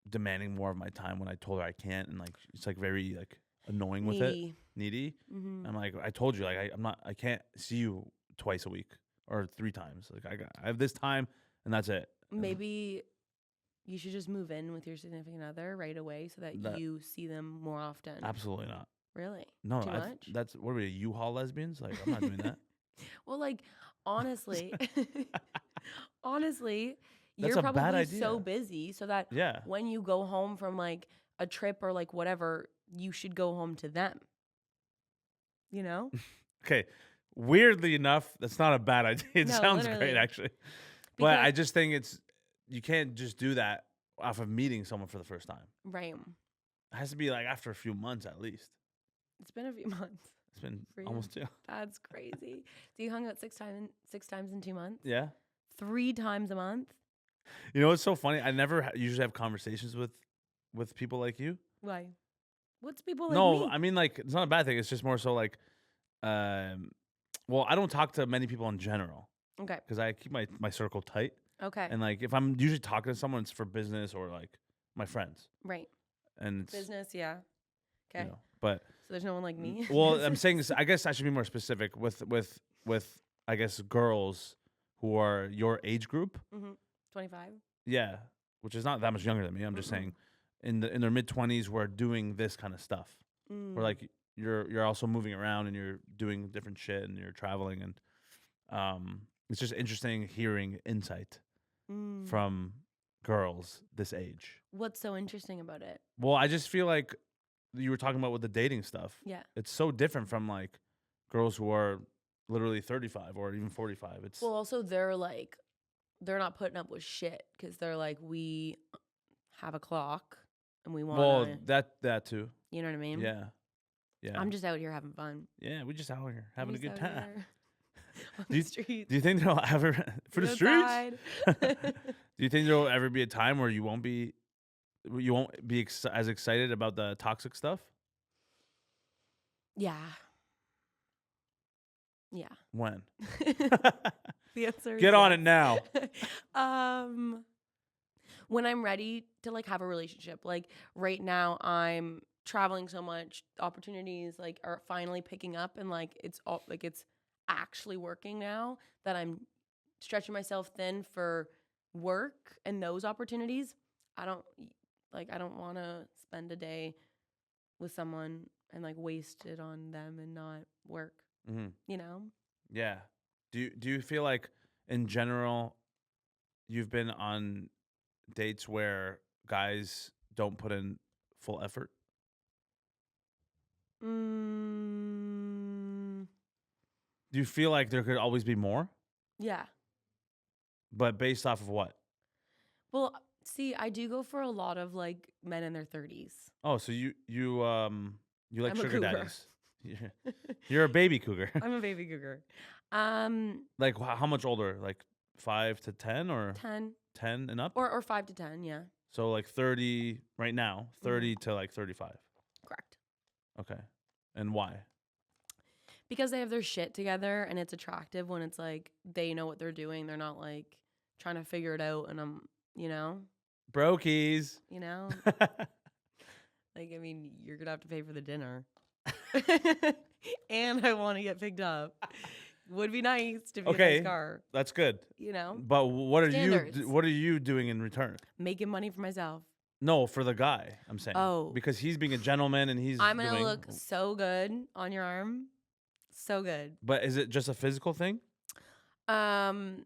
demanding more of my time when I told her I can't, and like it's like very like annoying with it, needy. Mm-hmm. I'm like, I told you, like I can't see you twice a week or 3 times. Like I have this time, and that's it. Maybe you should just move in with your significant other right away so that you see them more often. Absolutely not. Really? No, Too much? that's what are we, U-Haul lesbians? Like I'm not doing that. Well, like honestly, honestly, That's you're a bad probably so idea. busy so that Yeah. when you go home from like a trip or like whatever, you should go home to them. You know? Okay. Weirdly enough, that's not a bad idea. It No, sounds literally. great, actually. But Because- I just think you can't just do that off of meeting someone for the first time. Right. It has to be like after a few months at least. It's been a few months. It's been For you. almost 2. That's crazy. So you hung out 6 times in 2 months? Yeah. 3 times a month? You know what's so funny? I never usually have conversations with people like you. Why? What's people like No, me? I mean like it's not a bad thing. It's just more so like, well, I don't talk to many people in general Okay. because I keep my circle tight. Okay. And like if I'm usually talking to someone, it's for business or like my friends. Right. And it's, Business, yeah. Okay. but So there's no one like me? well, I'm saying I guess I should be more specific with I guess girls who are your age group. 25? Yeah, which is not that much younger than me. I'm just saying in their mid-20s who are doing this kind of stuff. Where like you're also moving around and you're doing different shit and you're traveling and it's just interesting hearing insight from girls this age. What's so interesting about it? Well, I just feel like you were talking about with the dating stuff. Yeah. It's so different from like girls who are literally 35 or even 45. It's Well, also they're not putting up with shit because they're like, we have a clock and we want to, that too. you know what I mean? Yeah. Yeah. I'm just out here having fun. Yeah, we just out here having a I'm good just out time. here on Do you, the streets. do you think there'll ever for the streets? Outside. Do you think there'll ever be a time where you won't be as excited about the toxic stuff? Yeah. Yeah. When? The answer is Get on yes. it now. When I'm ready to like have a relationship. Like right now I'm traveling so much, opportunities like are finally picking up, and like it's actually working now that I'm stretching myself thin for work and those opportunities. I don't want to spend a day with someone and like waste it on them and not work, Mm-hmm. you know? Yeah. Do you feel like in general you've been on dates where guys don't put in full effort? Do you feel like there could always be more? Yeah. But based off of what? Well, see, I do go for a lot of like men in their 30s. Oh, so you like I'm a sugar cougar. daddies. You're a baby cougar. I'm a baby cougar. Like how much older? Like 5 to 10 or 10 10 and up? or 5 to 10, yeah. So like 30 right now, 30 to like 35. Correct. Okay. And why? Because they have their shit together and it's attractive when it's like they know what they're doing. They're not like trying to figure it out and I'm, Brokies. Like, I mean, you're going to have to pay for the dinner. And I want to get picked up. Would be nice to be in a nice car. That's good. But Standards. what are you doing in return? Making money for myself. No, for the guy, I'm saying. Oh. Because he's being a gentleman and I'm going to look so good on your arm. So good. But is it just a physical thing? I'm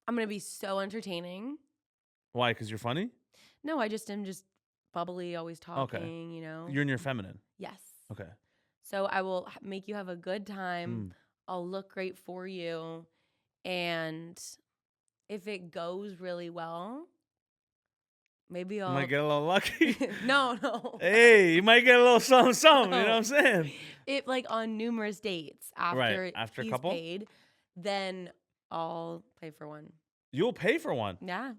going to be so entertaining. Why? Because you're funny? No, I just am just bubbly, always talking, You're in your feminine? Yes. Okay. So I will make you have a good time. I'll look great for you. And if it goes really well, maybe I'll... You might get a little lucky. No. Hey, you might get a little something, you know what I'm saying? It like on numerous dates after a he's couple? paid, then I'll pay for one. You'll pay for one? Yeah.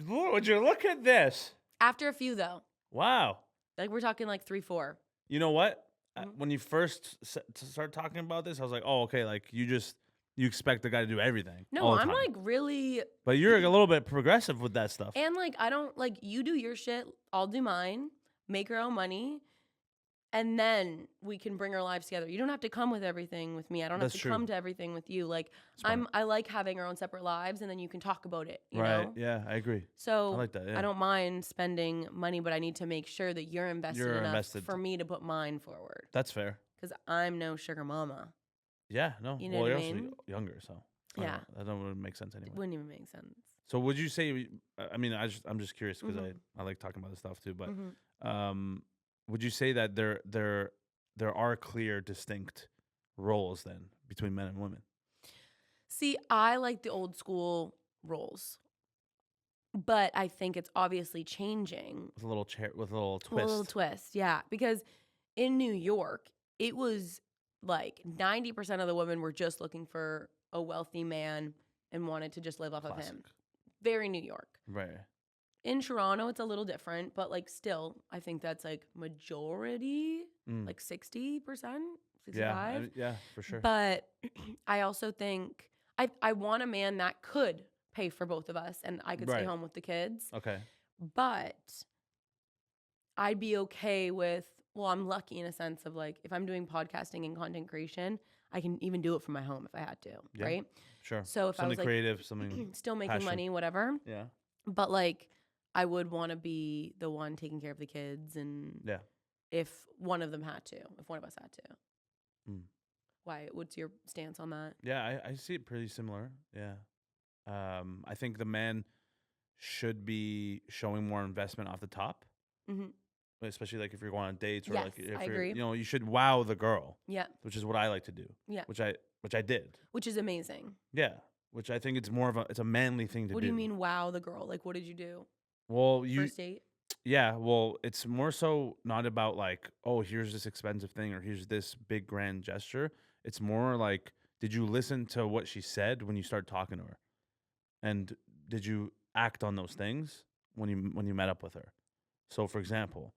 Would you look at this? After a few, though. Wow. Like, we're talking like 3, 4. You know what? When you first start talking about this, I was like, oh, okay, like you expect the guy to do everything. No, I'm like really... But you're a little bit progressive with that stuff. And like, I don't, like, you do your shit, I'll do mine, make our own money, and then we can bring our lives together. You don't have to come with everything with me. I don't have to come to everything with you. Like, I like having our own separate lives, and then you can talk about it, you know? Yeah, I agree. So I like that, yeah. I don't mind spending money, but I need to make sure that you're invested enough for me to put mine forward. That's fair. Because I'm no sugar mama. Yeah, no. You know what I mean? You're also younger, so Yeah. That don't make sense anyway. It wouldn't even make sense. So would you say? I mean, I'm just curious because I like talking about this stuff too. But would you say that there are clear, distinct roles then between men and women? See, I like the old school roles, but I think it's obviously changing With a little twist. With a little twist, yeah. Because in New York, it was like 90% of the women were just looking for a wealthy man and wanted to just live off of him. Very New York. Right. In Toronto, it's a little different, but like still, I think that's like majority, like 60%, 65%. Yeah, for sure. But I also think I want a man that could pay for both of us and I could stay home with the kids. Okay. But I'd be okay with, well, I'm lucky in a sense of like, if I'm doing podcasting and content creation, I can even do it from my home if I had to, right? Sure. So if something I was like, creative, something still making passion. money, whatever. Yeah. But like, I would want to be the one taking care of the kids, and if one of them had to, if one of us had to. Why? What's your stance on that? Yeah, I see it pretty similar. Yeah. I think the man should be showing more investment off the top. especially like if you're going on dates or Yes, like if I you're, agree. you know, you should wow the girl, Yeah. which is what I like to do. Yeah. Which I did. Which is amazing. Yeah. Which I think it's more of it's a manly thing to do. What do you mean, wow, the girl? Like, what did you do? Well, First date? yeah, well, it's more so not about like, oh, here's this expensive thing or here's this big grand gesture. It's more like, did you listen to what she said when you started talking to her? And did you act on those things when you met up with her? So, for example,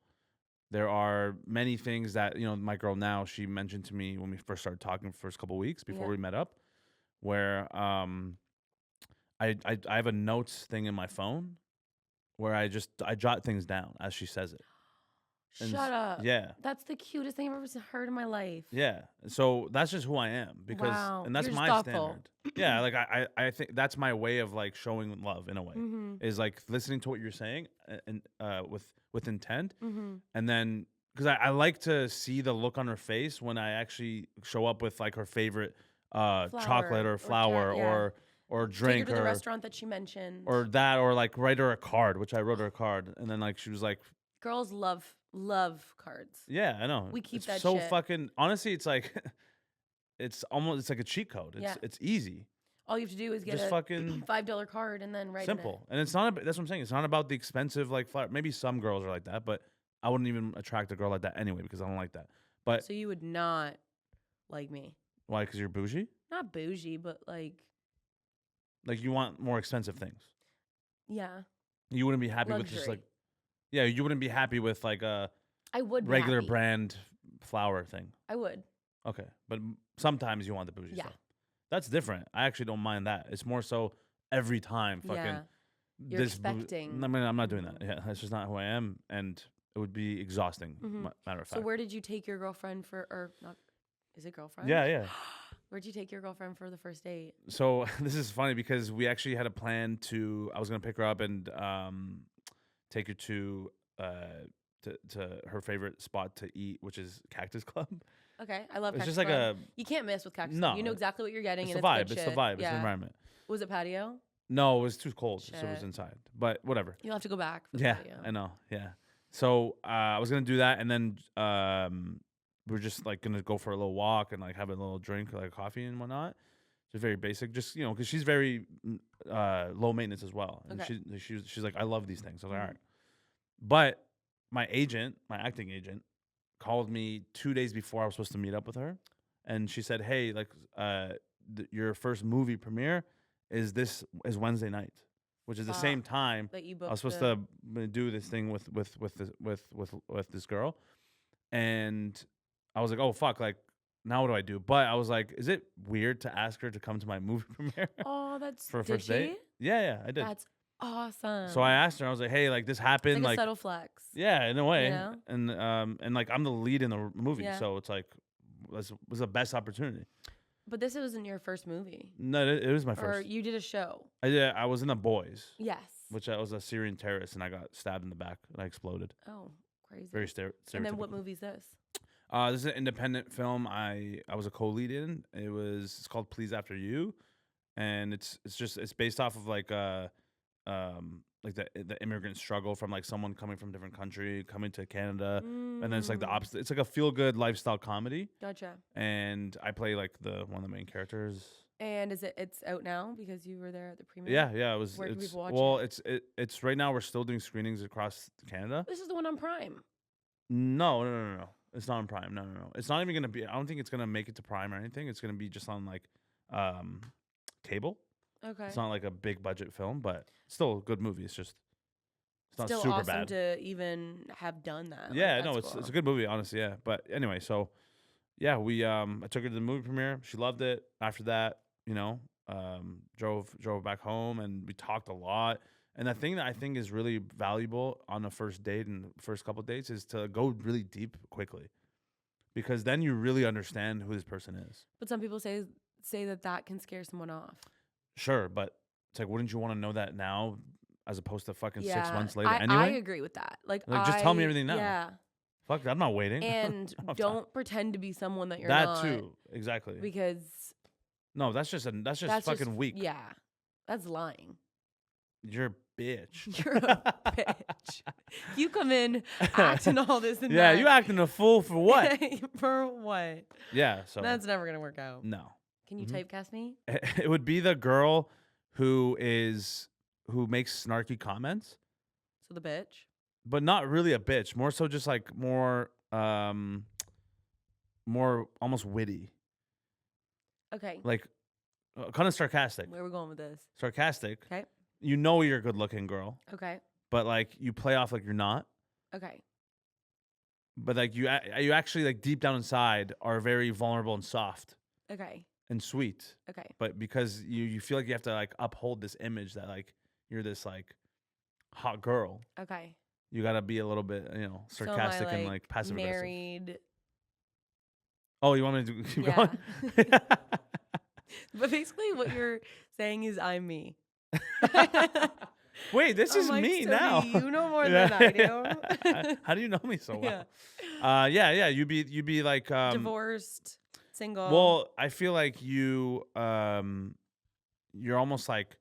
there are many things that, you know, my girl now, she mentioned to me when we first started talking the first couple of weeks before we met up, where I have a notes thing in my phone where I jot things down as she says it. And Shut up. Yeah. That's the cutest thing I've ever heard in my life. Yeah. So that's just who I am because and that's You're my thoughtful. standard. Yeah, like I think that's my way of like showing love in a way. Is like listening to what you're saying and with intent. And then because I like to see the look on her face when I actually show up with like her favorite chocolate or flower or drink Take her to the restaurant that she mentioned. or that or like write her a card, which I wrote her a card and then like she was like girls love cards. yeah, I know. We keep it's that so shit. fucking honestly it's like it's like a cheat code. It's easy. All you have to do is get Just a fucking $5 card and then write simple. And it's not that's what I'm saying. It's not about the expensive like flower. Maybe some girls are like that, but I wouldn't even attract a girl like that anyway because I don't like that. But so you would not like me. why? Because you're bougie? Not bougie, but like you want more expensive things. yeah. You wouldn't be happy Luxury. with just like yeah, you wouldn't be happy with like a I would be regular happy. brand flower thing. I would. Okay. But sometimes you want the bougie stuff. That's different. I actually don't mind that. It's more so every time fucking Yeah. You're expecting. I mean, I'm not doing that. Yeah, that's just not who I am, and it would be exhausting. Matter of fact. So where did you take your girlfriend for, or not? Is it girlfriend? Yeah, yeah. Where'd you take your girlfriend for the first date? So this is funny because we actually had a plan to. I was gonna pick her up and take her to her favorite spot to eat, which is Cactus Club. Okay, I love. It's Cactus just like Club. You can't miss with Cactus Club. You know exactly what you're getting. It's and the vibe. It's good It's shit. the vibe. Yeah. It's the environment. Was it patio? No, it was too cold, so it was Shit. inside. But whatever. You'll have to go back. For the Yeah, patio. I know. Yeah. So I was gonna do that, and then we're just like gonna go for a little walk and like have a little drink, like coffee and whatnot. Just very basic, just you know, because she's very low maintenance as well. And Okay. she's like, I love these things. I was like, all right. But my acting agent, called me 2 days before I was supposed to meet up with her, and she said, hey, like your first movie premiere is Wednesday night, which is the same time that you I was supposed to do this thing with this girl, and I was like, oh fuck, like now what do I do? But I was like, is it weird to ask her to come to my movie premiere? Oh, that's for a did first date? she? Yeah, I did. That's awesome. So I asked her, I was like, hey, like this happened, It's like a like subtle flex. yeah, in a way, You know? and like I'm the lead in the movie, Yeah. so it's like was the best opportunity. But this wasn't your first movie. No, it was my Or first. you did a show. I was in The Boys. Yes. Which I was a Syrian terrorist, and I got stabbed in the back, and I exploded. Oh, crazy. Very stereotypical. And then what movie is this? This is an independent film. I was a co-lead in. It's called Please After You, and it's based off of like the immigrant struggle from like someone coming from a different country coming to Canada, and then it's like the opposite. It's like a feel good lifestyle comedy. Gotcha. And I play like one of the main characters. And it's out now because you were there at the premiere? Yeah, it was. Where can people watch it? It's right now. We're still doing screenings across Canada. This is the one on Prime. No. It's not on Prime. No. It's not even gonna be. I don't think it's gonna make it to Prime or anything. It's gonna be just on like cable. Okay. It's not like a big budget film, but still a good movie. It's just not Still super awesome bad. to even have done that. Yeah, Like, no, that's it's cool. a good movie, honestly. Yeah, but anyway, so yeah, we I took her to the movie premiere. She loved it. After that, you know, drove back home, and we talked a lot. And the thing that I think is really valuable on a first date and first couple dates is to go really deep quickly, because then you really understand who this person is. But some people say that can scare someone off. Sure, but it's like, wouldn't you want to know that now as opposed to fucking 6 Yeah, months later I anyway? agree with that. Like just tell me everything now. Yeah. Fuck, I'm not waiting. And I don't have don't pretend to be someone that you're that not. too, exactly. Because No, that's just fucking weak. Yeah. That's lying. You're bitch. You're a bitch. You come in acting all this and Yeah, that. you acting a fool for what? For what? Yeah, so That's never gonna work out. no. Can you typecast me? It would be the girl who makes snarky comments, So the bitch. but not really a bitch. More so, just like more almost witty, Okay. like kind of sarcastic. Where are we going with this? Sarcastic. Okay. You know you're a good looking girl, Okay. but like you play off like you're not. Okay. But like you actually like deep down inside are very vulnerable and soft Okay. and sweet. Okay. But because you feel like you have to like uphold this image that like you're this like hot girl, Okay. you gotta be a little bit sarcastic and like passive aggressive. Married. Oh, you want me to keep Yeah. going? But basically, what you're saying is I'm me. Wait, this is I'm like, me so now. You know more than I do. How do you know me so well? Yeah. Yeah. You'd be like Divorced, single. Well, I feel like you're almost like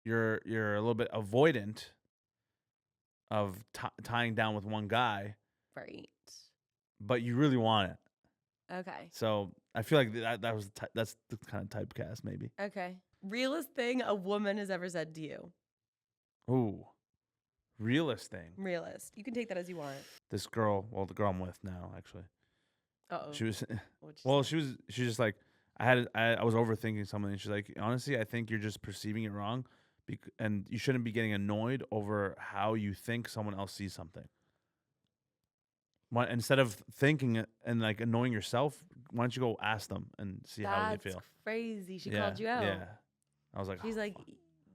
you're a little bit avoidant of tying down with one guy, right. but you really want it. Okay. So I feel like that's the kind of typecast maybe. Okay. Realest thing a woman has ever said to you. Ooh, realist thing. Realist. You can take that as you want. This girl, well, the girl I'm with now, actually, Uh-oh. she was, What'd well, she's just like, I was overthinking something, and she's like, honestly, I think you're just perceiving it wrong, and you shouldn't be getting annoyed over how you think someone else sees something. Instead of thinking it and like annoying yourself, why don't you go ask them and see how they feel? That's crazy. She called you out. Yeah. I was like, She's like,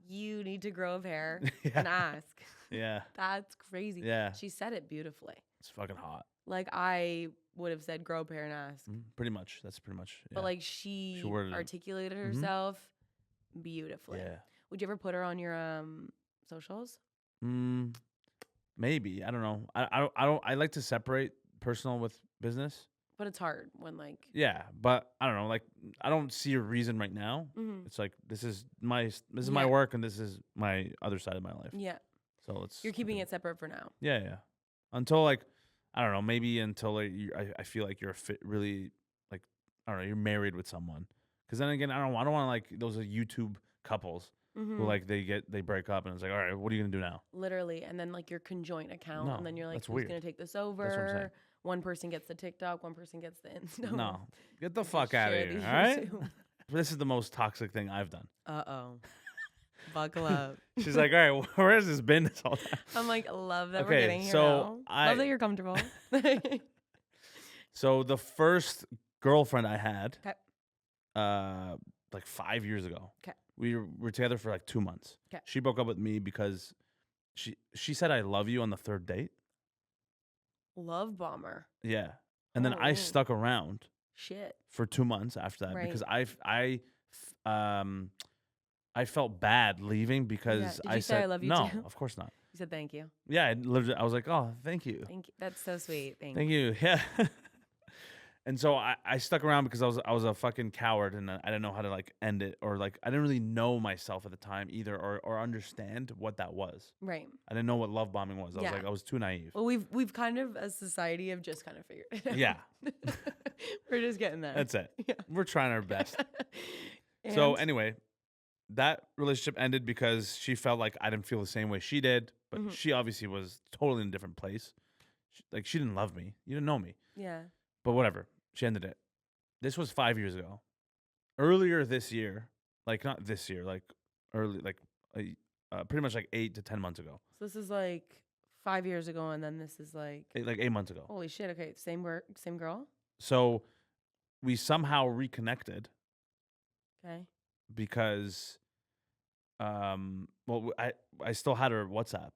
you need to grow a hair Yeah. and ask. Yeah. That's crazy. Yeah. She said it beautifully. It's fucking hot. Like I would have said grow a hair and ask. Pretty much. That's pretty much. Yeah. But like she worded it. articulated herself beautifully. Yeah. Would you ever put her on your socials? Maybe. I don't know. I like to separate personal with business. But it's hard when like Yeah, but I don't know. Like I don't see a reason right now. Mhm. It's like this is my work and this is my other side of my life. yeah. So You're keeping it separate for now. Yeah. Until like I don't know, maybe until like, I feel like you're really like I don't know, you're married with someone. Because then again, I don't want to like those YouTube couples who like they break up and it's like, all right, what are you gonna do now? Literally, and then like your conjoint account, No, and then you're like, that's who's weird. gonna take this That's what I'm saying. over? One person gets the TikTok, one person gets the Insta. No, get the Just fuck out of share here, the all right? YouTube. This is the most toxic thing I've done. Buckle up. She's like, all right, where has this been this whole time? I'm like, love that we're Okay, getting here so now. Love that you're comfortable. So the first girlfriend I had, 'Kay. like 5 years ago. 'Kay. We were together for like 2 months. 'Kay. She broke up with me because she said I love you on the third date. Love bomber. Yeah. And then I Holy. stuck around Shit. for 2 months after that Right. because I felt bad leaving because Did I you say said I love you no, too? of course not. You said thank you. Yeah, I was like, oh, thank you. Thank you. That's so sweet. Thank Thank you. you. Yeah. And so I stuck around because I was a fucking coward and I didn't know how to like end it or like I didn't really know myself at the time either or understand what that was. Right. I didn't know what love bombing was. Yeah. I was too naive. Well, we've kind of as society have just kind of figured it out. Yeah. We're just getting there. That's it. Yeah. We're trying our best. So And- anyway, that relationship ended because she felt like I didn't feel the same way she did, but she obviously was totally in a different place. She didn't love me. You didn't know me. yeah. But whatever. She ended it. This was 5 years ago. Earlier this year, like not this year, like early, like pretty much like 8 to 10 months ago. So this is like 5 years ago, and then this is like Like 8 months ago. holy shit. Okay, same girl. So we somehow reconnected Okay. because, well, I still had her WhatsApp.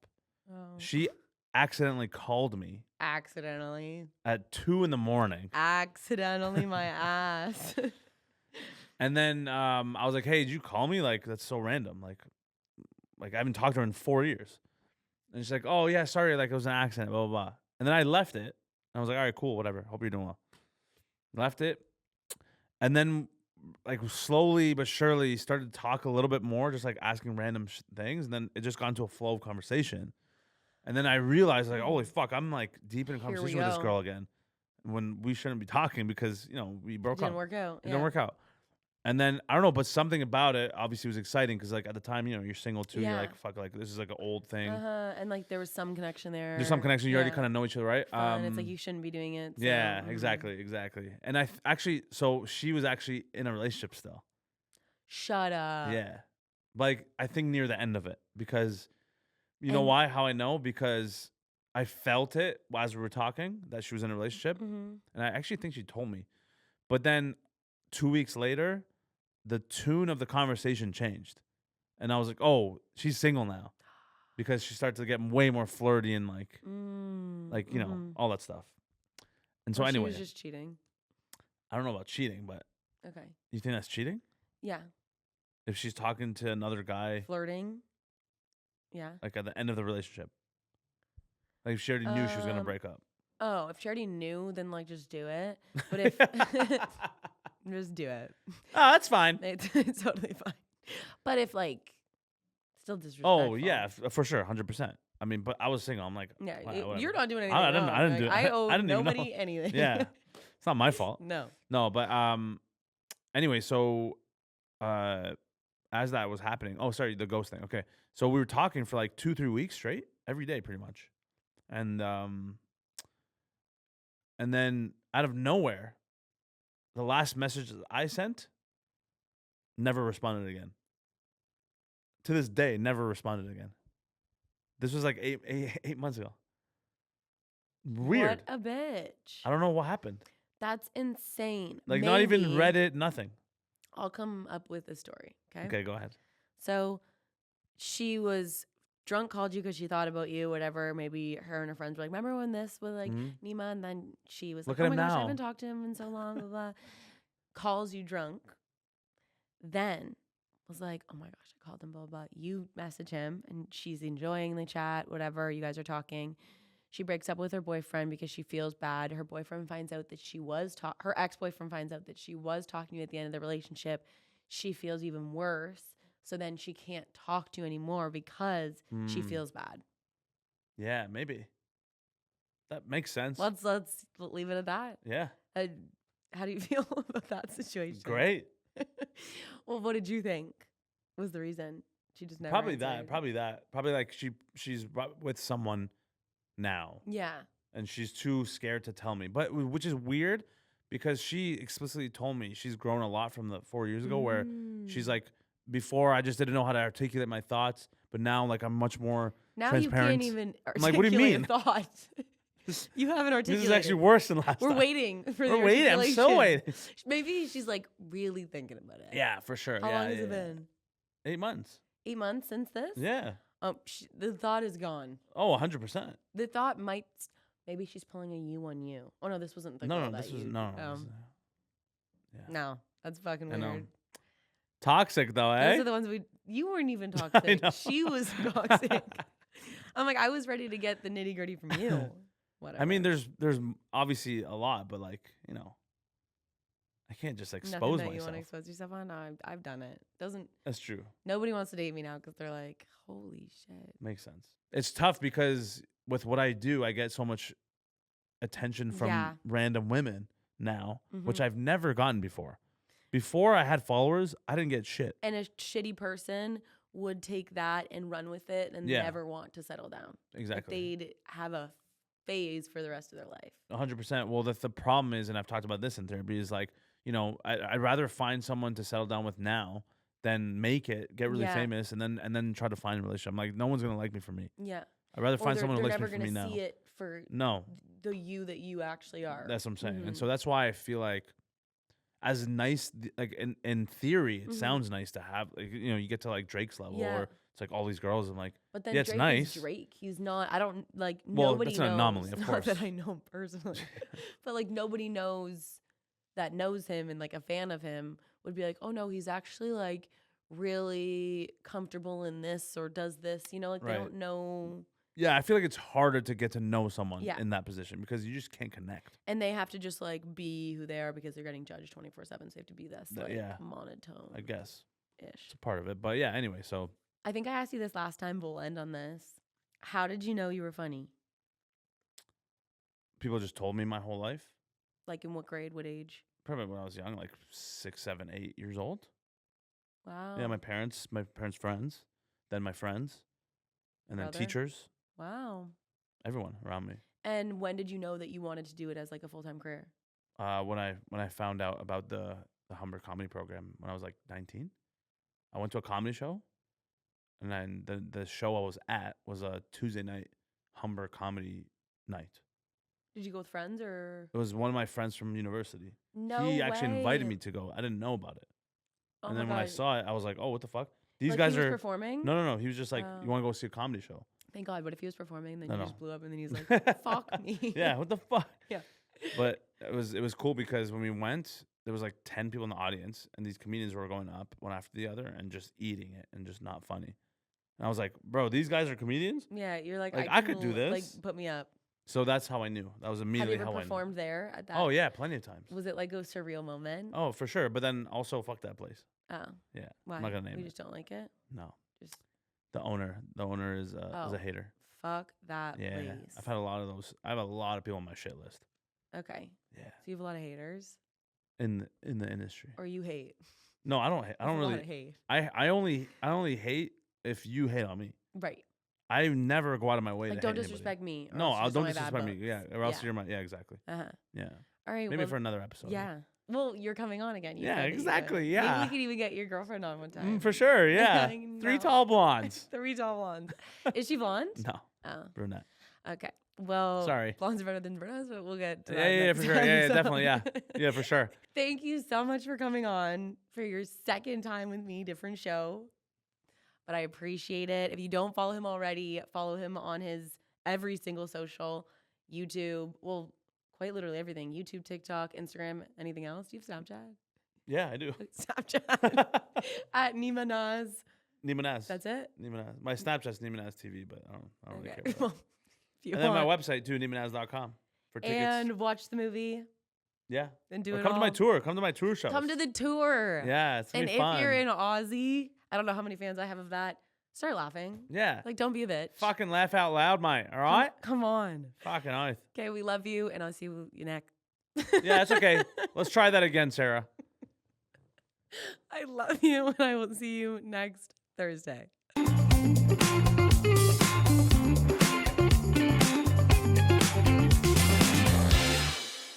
Oh. She accidentally called me Accidentally. at 2 a.m. Accidentally, my ass. And then I was like, hey, did you call me? Like, that's so random. Like I haven't talked to her in 4 years. And she's like, oh, yeah, sorry. Like, it was an accident, blah, blah, blah. And then I left it. I was like, all right, cool, whatever. Hope you're doing well. Left it. And then like slowly but surely started to talk a little bit more, just like asking random things, and then it just got into a flow of conversation. And then I realized, like, holy fuck, I'm like deep in a Here we conversation with this go. girl again, when we shouldn't be talking because we broke Didn't up. work out. It didn't work out. And then I don't know, but something about it obviously was exciting because like at the time, you're single too. You're like, fuck, like this is like an old thing. And like there was some connection there. There's some connection. You already kind of know each other, right? Fun. It's like you shouldn't be doing it. So, yeah, exactly. And actually, so she was actually in a relationship still. Shut up. Yeah, like I think near the end of it, because you know why? How I know? Because I felt it as we were talking that she was in a relationship, and I actually think she told me. But then 2 weeks later, the tune of the conversation changed, and I was like, "Oh, she's single now," because she started to get way more flirty and like all that stuff. And so anyway, she was just cheating. I don't know about cheating, but Okay. you think that's cheating? Yeah. If she's talking to another guy, Flirting. Yeah. like at the end of the relationship, like if she already knew she was gonna break up. Oh, if she already knew, then like just do it. But if just do it. Oh, that's fine. It's totally fine. But if like still disrespectful. Oh yeah, for sure, 100%. I mean, but I was single. I'm like, yeah, you're not doing anything. I didn't do it. I owe I didn't nobody even know. anything. Yeah, it's not my fault. No, but anyway, so as that was happening, oh sorry, the ghost thing. Okay, so we were talking for like 2-3 weeks straight, every day pretty much, and then out of nowhere, the last message that I sent, never responded again. To this day, never responded again. This was like eight months ago. Weird. What a bitch. I don't know what happened. That's insane. Like not even Reddit, nothing. I'll come up with a story. Okay. Okay, go ahead. So she was drunk, called you because she thought about you, whatever. Maybe her and her friends were like, remember when this was like Neema? And then she was Look like, at oh my him gosh, I now. haven't talked to him in so long, blah, blah. Calls you drunk. Then was like, oh my gosh, I called him, blah, blah, blah. You message him and she's enjoying the chat, whatever. You guys are talking. She breaks up with her boyfriend because she feels bad. Her boyfriend finds out that her ex-boyfriend finds out that she was talking to you at the end of the relationship. She feels even worse. So then she can't talk to you anymore because she feels bad. Yeah, maybe. That makes sense. Let's leave it at that. Yeah. How do you feel about that situation? Great. Well, what did you think was the reason? She just never Probably answered. that. Probably like she's with someone now. Yeah. And she's too scared to tell me. But which is weird because she explicitly told me she's grown a lot from the 4 years ago where she's like, before I just didn't know how to articulate my thoughts, but now like I'm much more transparent. You can't even articulate like, what do you mean? a thought. You haven't articulated. This is actually worse than last time. We're waiting for the We're waiting. I'm so waiting. Maybe she's like really thinking about it. Yeah, for sure. How long has it been? 8 months. 8 months since this? Yeah. The thought is gone. Oh, 100%. The thought might. Maybe she's pulling a you on you. Oh no, this wasn't the girl that you. No, that's fucking weird. Toxic though, eh? Those are the ones you weren't even toxic. She was toxic. I'm like, I was ready to get the nitty gritty from you. Whatever. I mean, there's obviously a lot, but like, I can't just expose Nothing that myself. You want to expose yourself on? No, I've done it. That's true. Nobody wants to date me now because they're like, holy shit. Makes sense. It's tough because with what I do, I get so much attention from random women now, which I've never gotten before. Before I had followers, I didn't get shit. And a shitty person would take that and run with it and never want to settle down. Exactly. Like they'd have a phase for the rest of their life. 100%. Well, the problem is, and I've talked about this in therapy, is like, I'd rather find someone to settle down with now than make it, get really famous, and then try to find a relationship. I'm like, no one's gonna like me for me. Yeah. I'd rather find someone who likes me for me now. They're never gonna see it for the you that you actually are. That's what I'm saying. And so that's why I feel like, as nice, like in theory, it sounds nice to have, like, you get to like Drake's level, or it's like all these girls, and like, but then Drake it's nice. Is Drake. He's not. I don't like. Well, nobody that's knows. an anomaly, of course. Not that I know him personally, but like nobody knows him, and like a fan of him would be like, oh no, he's actually like really comfortable in this or does this. Like they don't know. Yeah, I feel like it's harder to get to know someone Yeah. in that position because you just can't connect. And they have to just like be who they are because they're getting judged 24/7. So they have to be this like monotone. I guess ish. it's a part of it. But yeah, anyway, so I think I asked you this last time, but we'll end on this. How did you know you were funny? people just told me my whole life. Like in what grade, what age? Probably when I was young, like 6, 7, 8 years old. Wow. Yeah, my parents' friends, then my friends, and Brother? then teachers, Wow. everyone around me. And when did you know that you wanted to do it as like a full-time career? When I found out about the Humber comedy program when I was like 19, I went to a comedy show, and then the show I was at was a Tuesday night Humber comedy night. Did you go with friends or? It was one of my friends from university. No He actually invited way. me to go. I didn't know about it. Oh And my then when I God. saw it, I was like, oh, what the fuck? These Like guys he was are performing? No. He was just like, Oh. you want to go see a comedy show? Thank God. What if he was performing and then No, you no. just blew up and then he's like, fuck me. Yeah, what the fuck? Yeah. But it was cool because when we went, there was like 10 people in the audience, and these comedians were going up one after the other and just eating it and just not funny. And I was like, bro, these guys are comedians? Yeah, you're like I could do this. Like, put me up. So that's how I knew. That was Have immediately you ever how I performed knew. there at that? Oh, yeah, plenty of times. Was it like a surreal moment? Oh, for sure. But then also, fuck that place. Oh. Yeah. Why? I'm not going to name We it. just don't like it? No. Just The owner is a hater. fuck that Yeah. place. I've had a lot of those. I have a lot of people on my shit list. Okay. Yeah. So you have a lot of haters? In the industry. Or you hate? No, I don't hate. I don't That's a lot really of hate. I only hate if you hate on me. Right. I never go out of my way Like, to don't hate disrespect me. No, I'll don't disrespect me. Yeah, or else you're my. Yeah, exactly. Uh-huh. Yeah. All right. Maybe for another episode. Yeah. Well, you're coming on again. You Yeah, said that you would. exactly, yeah. Maybe we could even get your girlfriend on one time. For sure. Yeah. No. 3 tall blondes. 3 tall blondes. Is she blonde? No, Oh. brunette. Okay. Well, Sorry. blondes are better than brunettes, but we'll get to that Yeah, next for sure. time, Yeah, so. definitely. Yeah. Yeah, for sure. Thank you so much for coming on for your second time with me, different show. But I appreciate it. If you don't follow him already, follow him on his every single social, YouTube, well, quite literally everything. YouTube, TikTok, Instagram, anything else? Do you have Snapchat? Yeah, I do. Snapchat. At Neema Naz. Neema Naz. That's it? Neema Naz. My Snapchat's Neema Naz TV, but I don't really care about Well, that. if you And then my want. website too, neemanaz.com for tickets. And watch the movie. Yeah. And do Or it come to my all. tour. Come to my tour shows. Come to the tour. Yeah, it's gonna And be if fun. you're in Aussie, I don't know how many fans I have of that. Start laughing. Yeah. Like, don't be a bitch. Fucking laugh out loud, mate. All right? Come on. Fucking oath. Okay, we love you, and I'll see you next. Yeah, it's okay. Let's try that again, Sarah. I love you, and I will see you next Thursday.